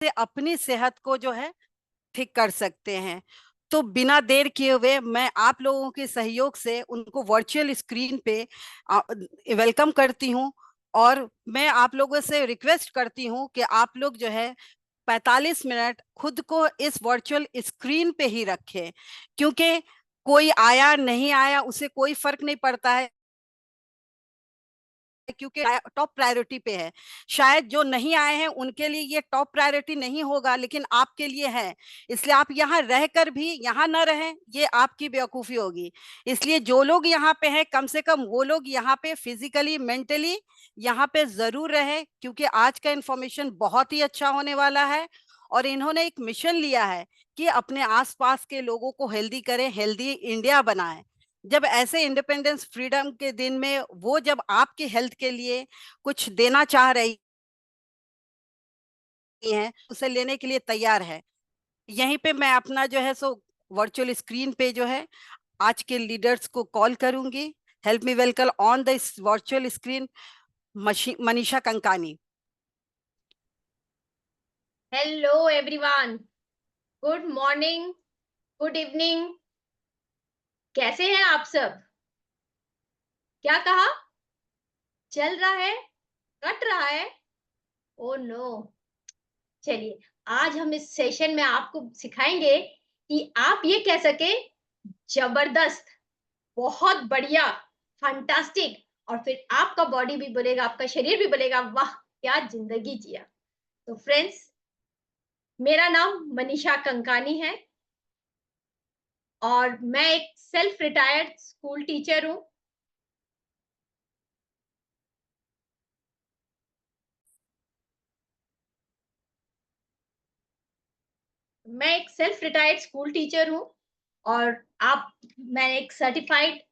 से अपनी सेहत को जो है ठीक कर सकते हैं। तो बिना देर किए हुए मैं आप लोगों के सहयोग से उनको वर्चुअल स्क्रीन पे वेलकम करती हूँ। और मैं आप लोगों से रिक्वेस्ट करती हूँ कि आप लोग जो है 45 मिनट खुद को इस वर्चुअल स्क्रीन पे ही रखें, क्योंकि कोई आया नहीं आया उससे कोई फर्क नहीं पड़ता है, क्योंकि टॉप प्रायोरिटी पे है। शायद जो नहीं आए हैं उनके लिए ये टॉप प्रायोरिटी नहीं होगा, लेकिन आपके लिए है। इसलिए आप यहाँ रहकर भी यहाँ ना रहें, ये आपकी बेवकूफ़ी होगी। इसलिए जो लोग यहाँ पे हैं, कम से कम वो लोग यहाँ पे फिजिकली मेंटली यहाँ पे ज़रूर रहे, क्योंकि आज का इंफॉर्मेशन बहुत ही अच्छा होने वाला है। और इन्होंने एक मिशन लिया है कि अपने आसपास के लोगों को हेल्दी करें, हेल्दी इंडिया बनाएं। जब ऐसे इंडिपेंडेंस फ्रीडम के दिन में वो जब आपकी हेल्थ के लिए कुछ देना चाह रही हैं, उसे लेने के लिए तैयार है। यहीं पे मैं अपना जो है सो वर्चुअल स्क्रीन पे जो है आज के लीडर्स को कॉल करूंगी। Help me welcome on the virtual screen Manisha Kankani. Hello everyone, good morning, good evening. कैसे हैं आप सब? क्या कहा? चल रहा है? कट रहा है? Oh no. चलिए, आज हम इस सेशन में आपको सिखाएंगे कि आप ये कह सके जबरदस्त, बहुत बढ़िया, फैंटास्टिक, और फिर आपका बॉडी भी बोलेगा, आपका शरीर भी बोलेगा, वाह क्या जिंदगी जिया। तो फ्रेंड्स, मेरा नाम मनीषा कंकानी है और मैं एक सेल्फ रिटायर्ड स्कूल टीचर हूँ। मैं एक सेल्फ रिटायर्ड स्कूल टीचर हूँ और मैं एक सर्टिफाइड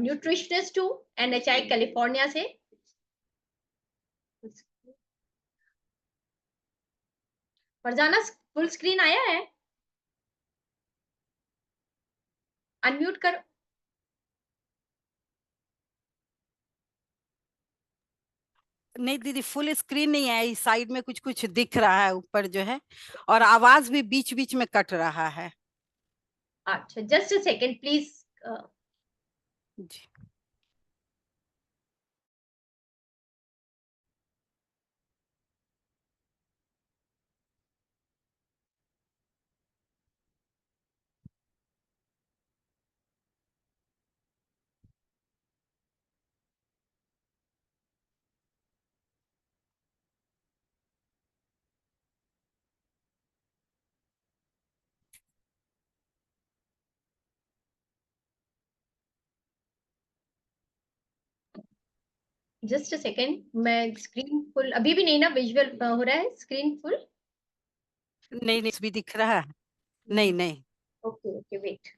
न्यूट्रिशनिस्ट हूँ एनएचआई कैलिफोर्निया से। फरजाना, फुल स्क्रीन आया है? अनम्यूट करो। नहीं दीदी, फुल स्क्रीन नहीं है, साइड में कुछ कुछ दिख रहा है ऊपर जो है, और आवाज भी बीच बीच में कट रहा है। अच्छा, जस्ट अ सेकेंड प्लीज। जी जस्ट अ सेकेंड, मैं स्क्रीन फुल अभी भी नहीं ना, विजुअल हो रहा है स्क्रीन फुल? नहीं नहीं, भी दिख रहा है। नहीं नहीं। Okay okay, wait.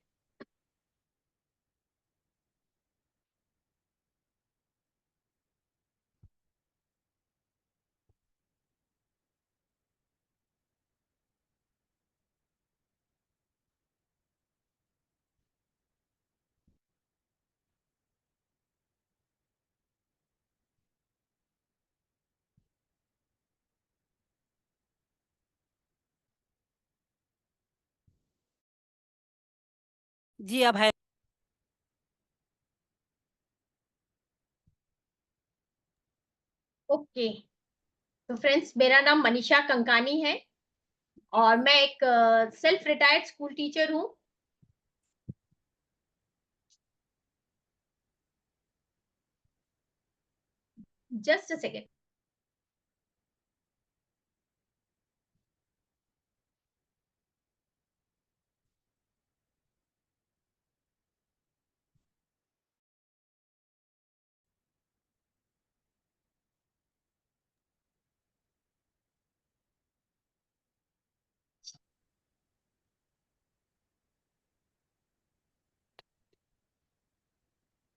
जी अब है। ओके, तो फ्रेंड्स, मेरा नाम मनीषा कंकानी है और मैं एक सेल्फ रिटायर्ड स्कूल टीचर हूँ। Just a second.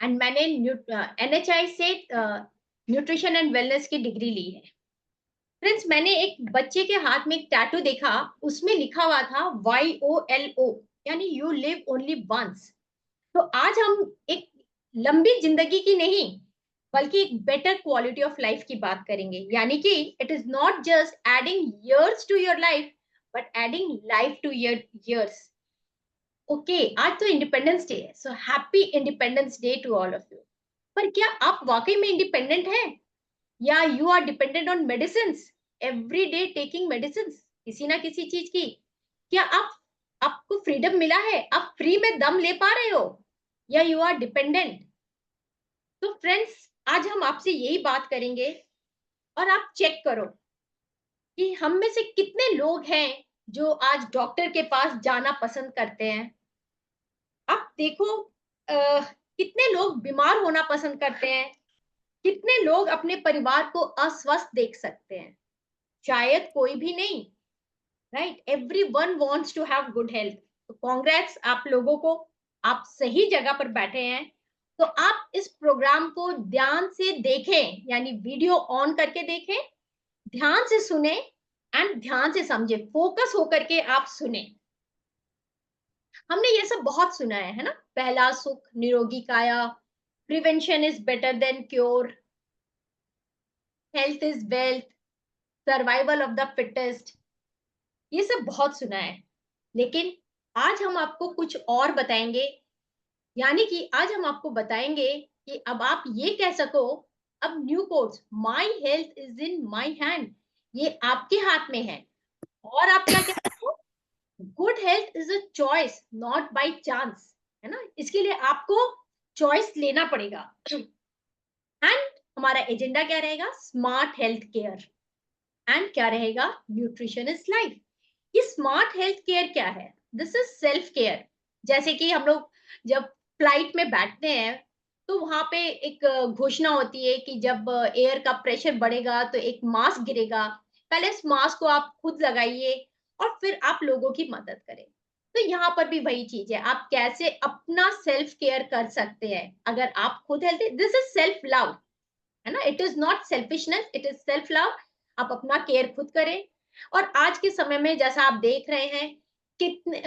एंड मैंने एनएचआई से न्यूट्रिशन एंड वेलनेस की डिग्री ली है। फ्रेंड्स, मैंने एक बच्चे के हाथ में एक टैटू देखा, उसमें लिखा हुआ था YOLO, यानी यू लिव ओनली वंस। तो आज हम एक लंबी जिंदगी की नहीं बल्कि एक बेटर क्वालिटी ऑफ लाइफ की बात करेंगे। यानी कि it is not just adding years to your life, but adding life to your years. Okay, आज तो इंडिपेंडेंस डे है, so happy independence day to all of you. पर क्या आप वाकई में इंडिपेंडेंट हैं, या you are dependent on medicine, every day taking medicine किसी ना किसी चीज की? क्या आपको फ्रीडम मिला है, आप फ्री में दम ले पा रहे हो, या यू आर डिपेंडेंट? तो फ्रेंड्स, आज हम आपसे यही बात करेंगे, और आप चेक करो कि हम में से कितने लोग हैं जो आज डॉक्टर के पास जाना पसंद करते हैं। आप देखो, कितने लोग बीमार होना पसंद करते हैं, कितने लोग अपने परिवार को अस्वस्थ देख सकते हैं? शायद कोई भी नहीं, right? Everyone wants to have good health. तो कांग्रेट्स आप लोगों को, आप सही जगह पर बैठे हैं। तो आप इस प्रोग्राम को ध्यान से देखें, यानी वीडियो ऑन करके देखें, ध्यान से सुने एंड ध्यान से समझे, फोकस होकर के आप सुने। हमने ये सब बहुत सुना है ना? पहला सुख निरोगी काया, prevention is better than cure, health is wealth, survival of the fittest, ये सब बहुत सुना है। लेकिन आज हम आपको कुछ और बताएंगे, यानी कि आज हम आपको बताएंगे कि अब आप ये कह सको, अब new quotes, my health is in my hand, ये आपके हाथ में है। और आप क्या कहते हो? Good health is a choice not by chance, है ना? इसके लिए आपको चॉइस लेना पड़ेगा। एंड हमारा एजेंडा क्या रहेगा? Smart health care. एंड क्या रहेगा? Nutrition is life. ये स्मार्ट हेल्थ केयर क्या है? This is self care. जैसे कि हम लोग जब फ्लाइट में बैठते हैं, तो वहां पे एक घोषणा होती है कि जब एयर का प्रेशर बढ़ेगा तो एक मास्क गिरेगा, पहले इस मास्क को आप खुद लगाइए और फिर आप लोगों की मदद करें। तो यहाँ पर भी वही चीज है, आप कैसे अपना सेल्फ केयर कर सकते हैं। अगर आप खुद healthy, this is self love, है ना? It is not selfishness, it is self love. आप अपना केयर खुद करें। और आज के समय में जैसा आप देख रहे हैं, कितने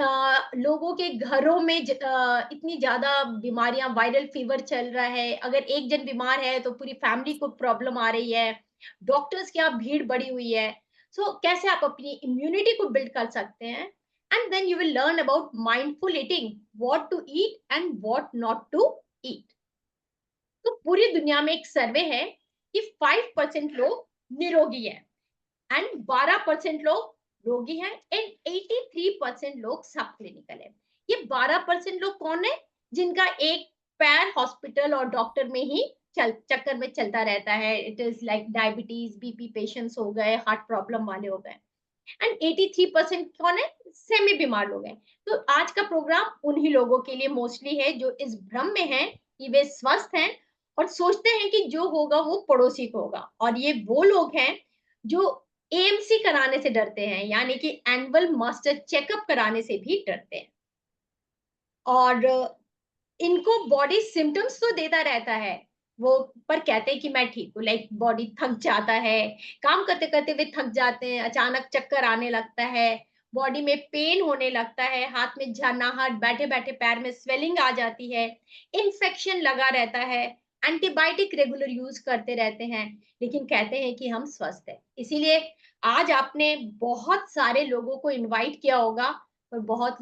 लोगों के घरों में इतनी ज्यादा बीमारियां, वायरल फीवर चल रहा है। अगर एक जन बीमार है तो पूरी फैमिली को प्रॉब्लम आ रही है, डॉक्टर्स की यहाँ भीड़ बढ़ी हुई है। सो कैसे आप अपनी इम्यूनिटी को बिल्ड कर सकते हैं? And then you will learn about mindful eating, what to eat and what not to eat. तो पूरी दुनिया में एक सर्वे है कि 5% लोग निरोगी हैं, एंड 12% लोग रोगी हैं, एंड 83% लोग सब क्लिनिकल है। ये 12% लोग कौन है? जिनका एक पैर हॉस्पिटल और डॉक्टर में ही चक्कर में चलता रहता है। It is like diabetes, BP patients हो गए, हार्ट प्रॉब्लम वाले हो गए। एंड 83% कौन है? सेमी बीमार लोग हैं। तो आज का प्रोग्राम उन्हीं लोगों के लिए मोस्टली है जो इस भ्रम में है कि वे स्वस्थ हैं और सोचते हैं कि जो होगा वो पड़ोसी को होगा। और ये वो लोग हैं जो एएमसी कराने से डरते हैं, यानी कि एनुअल मास्टर चेकअप कराने से भी डरते हैं। और इनको बॉडी सिम्टम्स तो देता रहता है वो, पर कहते हैं कि मैं ठीक हूँ। लाइक बॉडी थक जाता है, काम करते करते वे थक जाते हैं, अचानक चक्कर आने लगता है, बॉडी में पेन होने लगता है, हाथ में झनाहट, बैठे बैठे पैर में स्वेलिंग आ जाती है, इन्फेक्शन लगा रहता है, एंटीबायोटिक रेगुलर यूज करते रहते हैं, लेकिन कहते हैं कि हम स्वस्थ हैं। इसीलिए आज आपने बहुत सारे लोगों को इनवाइट किया होगा, पर बहुत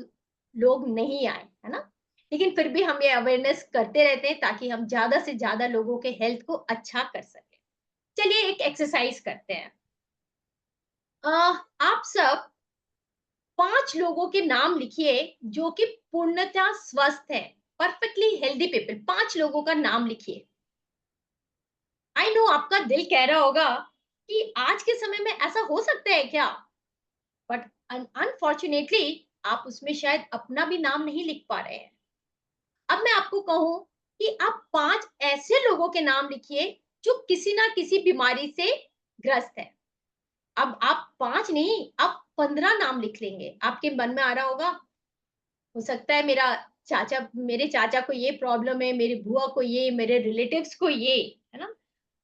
लोग नहीं आए, है ना? लेकिन फिर भी हम ये अवेयरनेस करते रहते हैं ताकि हम ज्यादा से ज्यादा लोगों के हेल्थ को अच्छा कर सकें। चलिए एक एक्सरसाइज करते हैं। आप सब 5 लोगों के नाम लिखिए जो कि पूर्णतः स्वस्थ है, परफेक्टली हेल्दी पीपल। 5 लोगों का नाम लिखिए। आई नो आपका दिल कह रहा होगा कि आज के समय में ऐसा हो सकता है क्या? बट अनफॉर्चुनेटली आप उसमें शायद अपना भी नाम नहीं लिख पा रहे हैं। अब मैं आपको कहूं कि आप 5 ऐसे लोगों के नाम लिखिए जो किसी ना किसी बीमारी से ग्रस्त है। अब आप 5 नहीं, आप 15 नाम लिख लेंगे। आपके मन में आ रहा होगा, हो सकता है मेरे चाचा को ये प्रॉब्लम है, मेरी बुआ को ये, मेरे रिलेटिव्स को ये, है ना?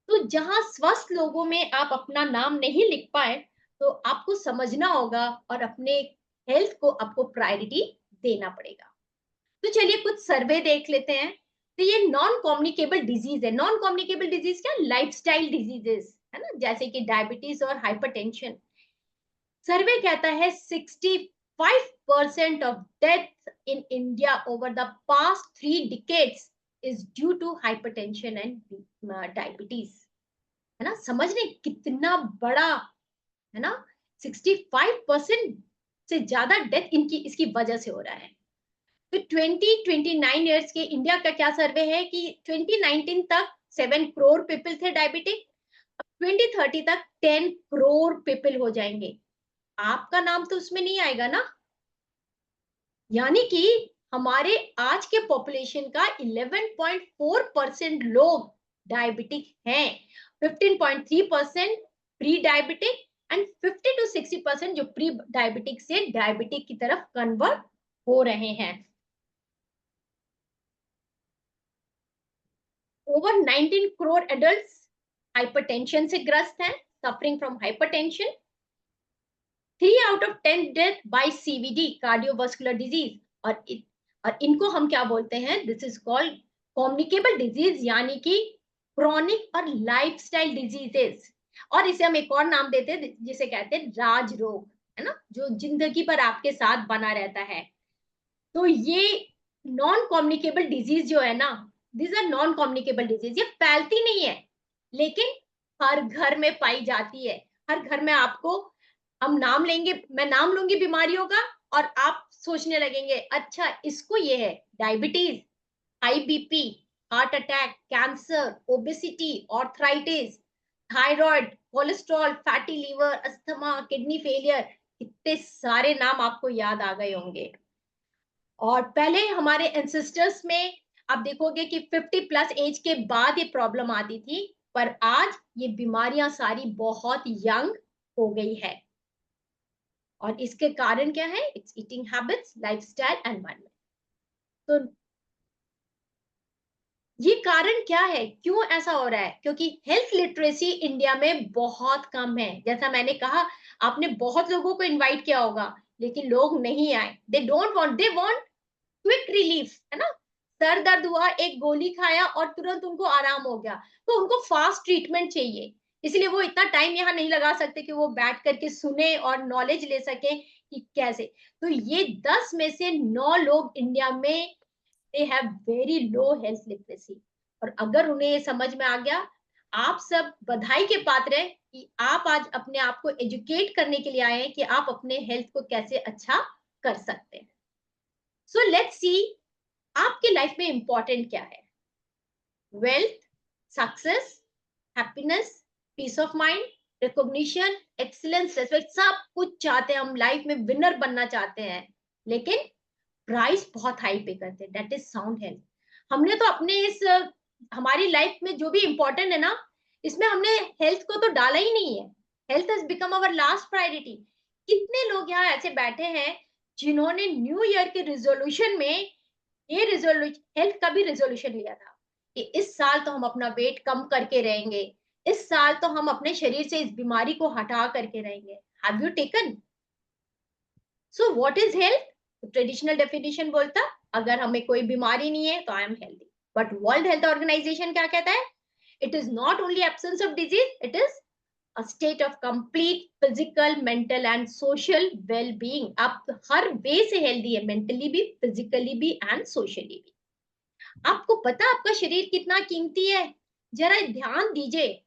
तो जहां स्वस्थ लोगों में आप अपना नाम नहीं लिख पाए, तो आपको समझना होगा और अपने हेल्थ को आपको प्रायोरिटी देना पड़ेगा। तो चलिए कुछ सर्वे देख लेते हैं। तो ये नॉन कम्युनिकेबल डिजीज है। नॉन कम्युनिकेबल डिजीज क्या? लाइफस्टाइल डिजीजेस है ना, जैसे कि डायबिटीज और हाइपरटेंशन। सर्वे कहता है 65% of death in India over the past 3 decades is due to hypertension and diabetes, है ना। समझ रहे कितना बड़ा, है ना, 65% से ज्यादा डेथ इनकी इसकी वजह से हो रहा है। तो 20-29 ईयर्स के इंडिया का क्या सर्वे है कि 2019 तक 7 करोड़ पीपल थे डायबिटिक, 2030 तक 10 करोड़ पीपल हो जाएंगे। आपका नाम तो उसमें नहीं आएगा ना। यानी कि हमारे आज के पॉपुलेशन का 11.4% लोग डायबिटिक हैं, 15.3% प्री डायबिटिक एंड 50 to 60% जो प्री डायबिटिक से डायबिटिक की तरफ कन्वर्ट हो रहे हैं। ओवर 19 करोड़ एडल्ट्स हाइपरटेंशन से ग्रस्त हैं, suffering from hypertension. 3 out of 10 death by CVD, cardiovascular disease. और इनको हम क्या बोलते हैं? This is called communicable disease, यानी कि क्रॉनिक और लाइफस्टाइल डिजीजेस। और इसे हम एक और नाम देते हैं जिसे कहते हैं राज रोग, है ना, जो जिंदगी भर आपके साथ बना रहता है। तो ये नॉन कम्युनिकेबल डिजीज जो है ना, this are non communicable disease. ये फैलती नहीं है, लेकिन हर घर में पाई जाती है। हर घर में आपको, हम नाम लेंगे, मैं नाम लूंगी बीमारियों का, और आप सोचने लगेंगे अच्छा इसको ये है diabetes, high BP, heart attack, cancer, obesity, arthritis, thyroid, cholesterol, fatty liver, asthma, kidney failure. इतने सारे नाम आपको याद आ गए होंगे। और पहले हमारे एंसेस्टर्स में आप देखोगे कि 50+ एज के बाद ये प्रॉब्लम आती थी, पर आज ये बीमारियां सारी बहुत यंग हो गई है। और इसके कारण क्या है? It's eating habits, lifestyle, environment. तो ये कारण क्या है, क्यों ऐसा हो रहा है? क्योंकि हेल्थ लिटरेसी इंडिया में बहुत कम है। जैसा मैंने कहा, आपने बहुत लोगों को इनवाइट किया होगा, लेकिन लोग नहीं आए। They don't want, they want quick relief, है ना। सर दर्द हुआ, एक गोली खाया और तुरंत उनको आराम हो गया। तो उनको फास्ट ट्रीटमेंट चाहिए, इसलिए वो इतना टाइम यहाँ नहीं लगा सकते कि वो बैठ करके सुने और नॉलेज ले सके कि कैसे। तो ये 10 में से 9 लोग इंडिया में they have very low health literacy. और अगर उन्हें ये समझ में आ गया, आप सब बधाई के पात्र हैं कि आप आज अपने आप को एजुकेट करने के लिए आए हैं कि आप अपने हेल्थ को कैसे अच्छा कर सकते हैं। सो लेट्स सी आपके लाइफ में इंपॉर्टेंट क्या है। Wealth, success, happiness, peace of mind, recognition, excellence, respect, सब कुछ चाहते हैं हम। लाइफ में विनर बनना चाहते हैं, लेकिन प्राइस बहुत हाई पे करते हैं, दैट इज साउंड हेल्थ। हमने तो अपने इस हमारी लाइफ में जो भी इंपॉर्टेंट है ना, इसमें हमने हेल्थ को तो डाला ही नहीं है। Health has become our last priority. कितने लोग यहाँ ऐसे बैठे हैं जिन्होंने न्यू ईयर के रिजोल्यूशन में ये रिजोल्यूशन, हेल्थ का भी रिजोल्यूशन लिया था कि इस साल तो हम अपना वेट कम करके रहेंगे, इस साल तो हम अपने शरीर से इस बीमारी को हटा करके रहेंगे। Have you taken? So what is health? Traditional definition बोलता, अगर हमें कोई बीमारी नहीं है तो I am healthy. But world health organisation क्या कहता है? It is not only absence of disease, it is a state of complete physical, mental and social well-being। आप हर वे से हेल्दी है, मेंटली भी, फिजिकली भी एंड सोशली भी। आपको पता आपका शरीर कितना कीमती है? जरा ध्यान दीजिए।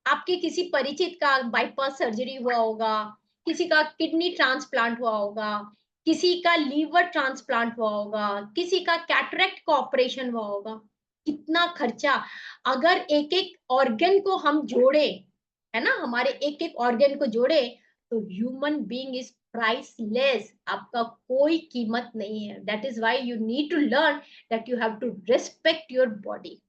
आपके किसी परिचित का बाईपास सर्जरी हुआ होगा, किसी का किडनी ट्रांसप्लांट हुआ होगा, किसी का लीवर ट्रांसप्लांट हुआ होगा, किसी का कैटरेक्ट का ऑपरेशन हुआ होगा। कितना खर्चा! अगर एक एक ऑर्गन को हम जोड़े, है ना, हमारे एक एक ऑर्गन को जोड़े, तो ह्यूमन बीइंग इज प्राइसलेस। आपका कोई कीमत नहीं है। That is why you need to learn that you have to respect your body.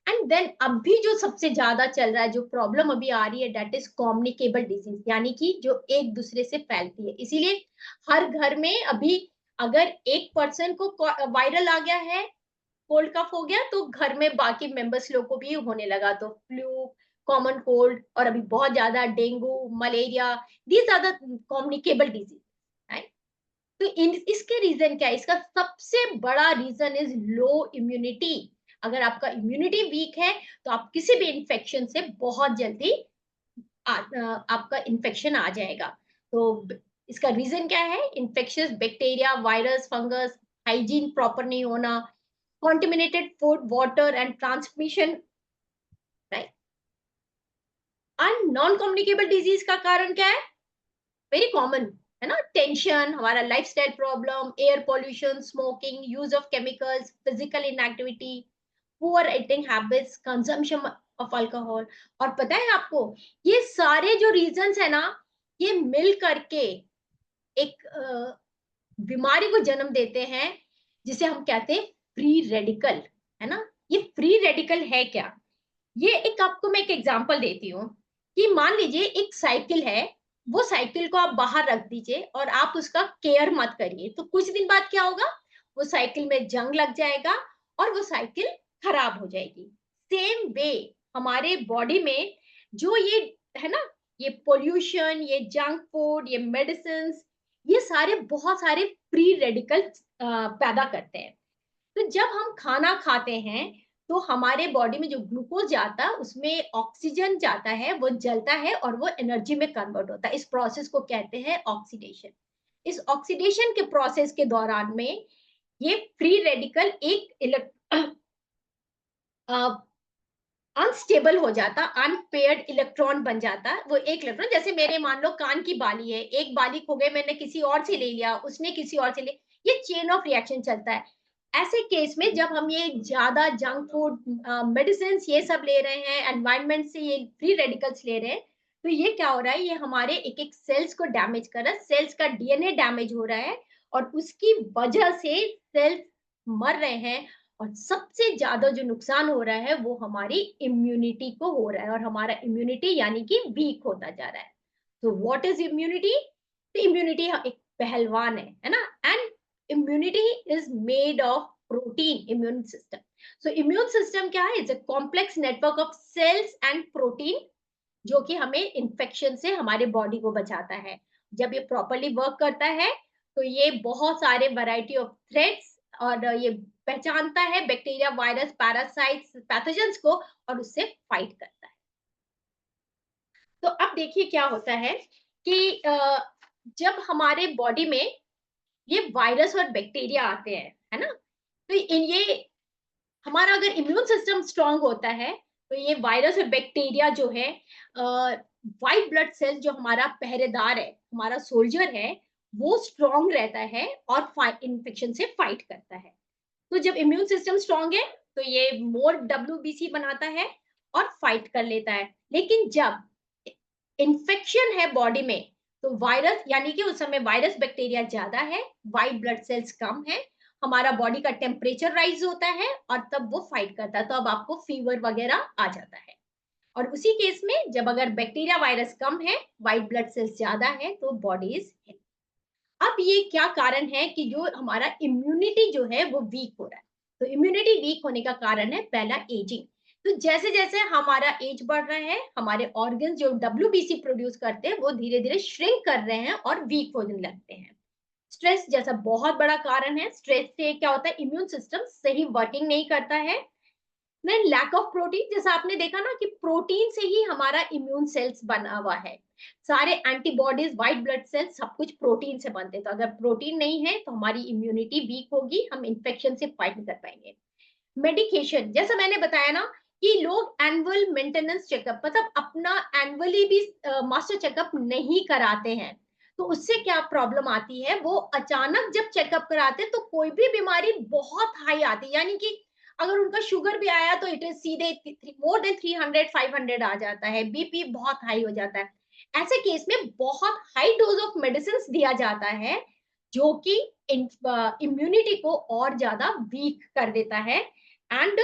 And then अभी जो सबसे ज्यादा चल रहा है, जो प्रॉब्लम अभी आ रही है, दैट इज कम्युनिकेबल डिजीज, यानी कि जो एक दूसरे से फैलती है। इसीलिए हर घर में अभी अगर एक पर्सन को वायरल आ गया है, कोल्ड कफ हो गया, तो घर में बाकी मेंबर्स लोग को भी होने लगा। तो फ्लू, कॉमन कोल्ड, और अभी बहुत ज्यादा dengue, malaria, these are the communicable disease, right. तो इसके रीजन क्या है? इसका सबसे बड़ा रीजन इज लो इम्यूनिटी। अगर आपका इम्यूनिटी वीक है तो आप किसी भी इन्फेक्शन से बहुत जल्दी आपका इन्फेक्शन आ जाएगा। तो इसका रीजन क्या है? Infectious bacteria, virus, fungus, hygiene proper नहीं होना, contaminated food, water and transmission, right. And non communicable disease का कारण क्या है? वेरी कॉमन है ना, टेंशन, हमारा lifestyle problem, air pollution, smoking, use of chemicals, physical inactivity, poor eating habits, consumption of alcohol. और पता है आपको, ये सारे जो रीजंस है ना, ये मिल करके एक बीमारी को जन्म देते हैं जिसे हम कहते हैं फ्री रेडिकल, है ना। ये फ्री रेडिकल है क्या? ये एक आपको मैं एक एग्जांपल देती हूँ कि मान लीजिए एक साइकिल है, वो साइकिल को आप बाहर रख दीजिए और आप उसका केयर मत करिए, तो कुछ दिन बाद क्या होगा? वो साइकिल में जंग लग जाएगा और वो साइकिल खराब हो जाएगी। सेम वे हमारे बॉडी में जो ये है ना, ये पोल्यूशन, ये जंक फूड, ये मेडिसिन, ये सारे बहुत सारे फ्री रेडिकल पैदा करते हैं। तो जब हम खाना खाते हैं तो हमारे बॉडी में जो ग्लूकोज जाता है उसमें ऑक्सीजन जाता है, वो जलता है और वो एनर्जी में कन्वर्ट होता है। इस प्रोसेस को कहते हैं ऑक्सीडेशन। इस ऑक्सीडेशन के प्रोसेस के दौरान में ये फ्री रेडिकल एक अनस्टेबल हो जाता, अनपेयर्ड इलेक्ट्रॉन बन जाता। वो एक इलेक्ट्रॉन, जैसे मेरे मान लो कान की बाली है, एक बाली खो गई, मैंने किसी और से ले लिया, उसने किसी और से ले, ये चेन ऑफ रिएक्शन चलता है। ऐसे केस में जब हम ये ज्यादा जंक फूड, मेडिसिन ये सब ले रहे हैं, एनवायरनमेंट से ये फ्री रेडिकल्स ले रहे हैं, तो ये क्या हो रहा है? ये हमारे एक एक सेल्स को डैमेज कर रहा है, सेल्स का डीएनए डैमेज हो रहा है और उसकी वजह से सेल्स मर रहे हैं। और सबसे ज्यादा जो नुकसान हो रहा है वो हमारी इम्यूनिटी को हो रहा है, और हमारा इम्यूनिटी यानी कि वीक होता जा रहा है। तो व्हाट इज इम्यूनिटी? तो इम्यूनिटी एक पहलवान है ना। And immunity is made of protein, immune system. So immune system क्या है? It's a complex network of cells and protein जो कि हमें इन्फेक्शन से हमारे बॉडी को बचाता है। जब ये प्रॉपरली वर्क करता है तो ये बहुत सारे वैरायटी ऑफ थ्रेट्स और ये पहचानता है बैक्टीरिया, वायरस, पैरासाइट्स, पैथोजेंस को, और उससे फाइट करता है। तो अब देखिए क्या होता है कि जब हमारे बॉडी में ये वायरस और बैक्टीरिया आते हैं, है ना, तो इन ये हमारा अगर इम्यून सिस्टम स्ट्रांग होता है तो ये वायरस और बैक्टीरिया जो है, व्हाइट ब्लड सेल जो हमारा पहरेदार है, हमारा सोल्जर है, वो स्ट्रांग रहता है और इन्फेक्शन से फाइट करता है। तो जब इम्यून सिस्टम स्ट्रांग है तो ये मोर डब्ल्यूबीसी बनाता है और फाइट कर लेता है। लेकिन जब इन्फेक्शन है बॉडी में तो वायरस, यानी कि उस समय वायरस बैक्टीरिया ज्यादा है, व्हाइट ब्लड सेल्स कम है, हमारा बॉडी का टेम्परेचर राइज होता है और तब वो फाइट करता है, तो अब आपको फीवर वगैरह आ जाता है। और उसी केस में जब अगर बैक्टीरिया वायरस कम है, व्हाइट ब्लड सेल्स ज्यादा है, तो बॉडी इज हेल्थी। अब ये क्या कारण है कि जो हमारा इम्यूनिटी जो है वो वीक हो रहा है? तो इम्यूनिटी वीक होने का कारण है पहला एजिंग। तो जैसे जैसे हमारा एज बढ़ रहा है, हमारे ऑर्गन जो डब्ल्यूबीसी प्रोड्यूस करते हैं वो धीरे धीरे श्रिंक कर रहे हैं और वीक होने लगते हैं। स्ट्रेस जैसा बहुत बड़ा कारण है। स्ट्रेस से क्या होता है? इम्यून सिस्टम सही वर्किंग नहीं करता है। देन लैक ऑफ प्रोटीन, जैसा आपने देखा ना कि प्रोटीन से ही हमारा इम्यून सेल्स बना हुआ है, सारे एंटीबॉडीज, व्हाइट ब्लड सेल्स, सब कुछ प्रोटीन से बनते हैं। तो अगर प्रोटीन नहीं है तो हमारी इम्यूनिटी वीक होगी, हम इन्फेक्शन से फाइट नहीं कर पाएंगे। मेडिकेशन, जैसा मैंने बताया ना कि लोग एनुअल मेंटेनेंस चेकअप, मतलब अपना एनुअली भी मास्टर चेकअप नहीं कराते हैं। तो उससे क्या प्रॉब्लम आती है? वो अचानक जब चेकअप कराते हैं तो कोई भी बीमारी बहुत हाई आती है, यानी कि अगर उनका शुगर भी आया तो इट इज सीधे मोर देन 300 500 आ जाता है, बीपी बहुत हाई हो जाता है। ऐसे केस में बहुत हाई डोज ऑफ मेडिसिन दिया जाता है जो कि इम्यूनिटी को और ज्यादा वीक कर देता है एंड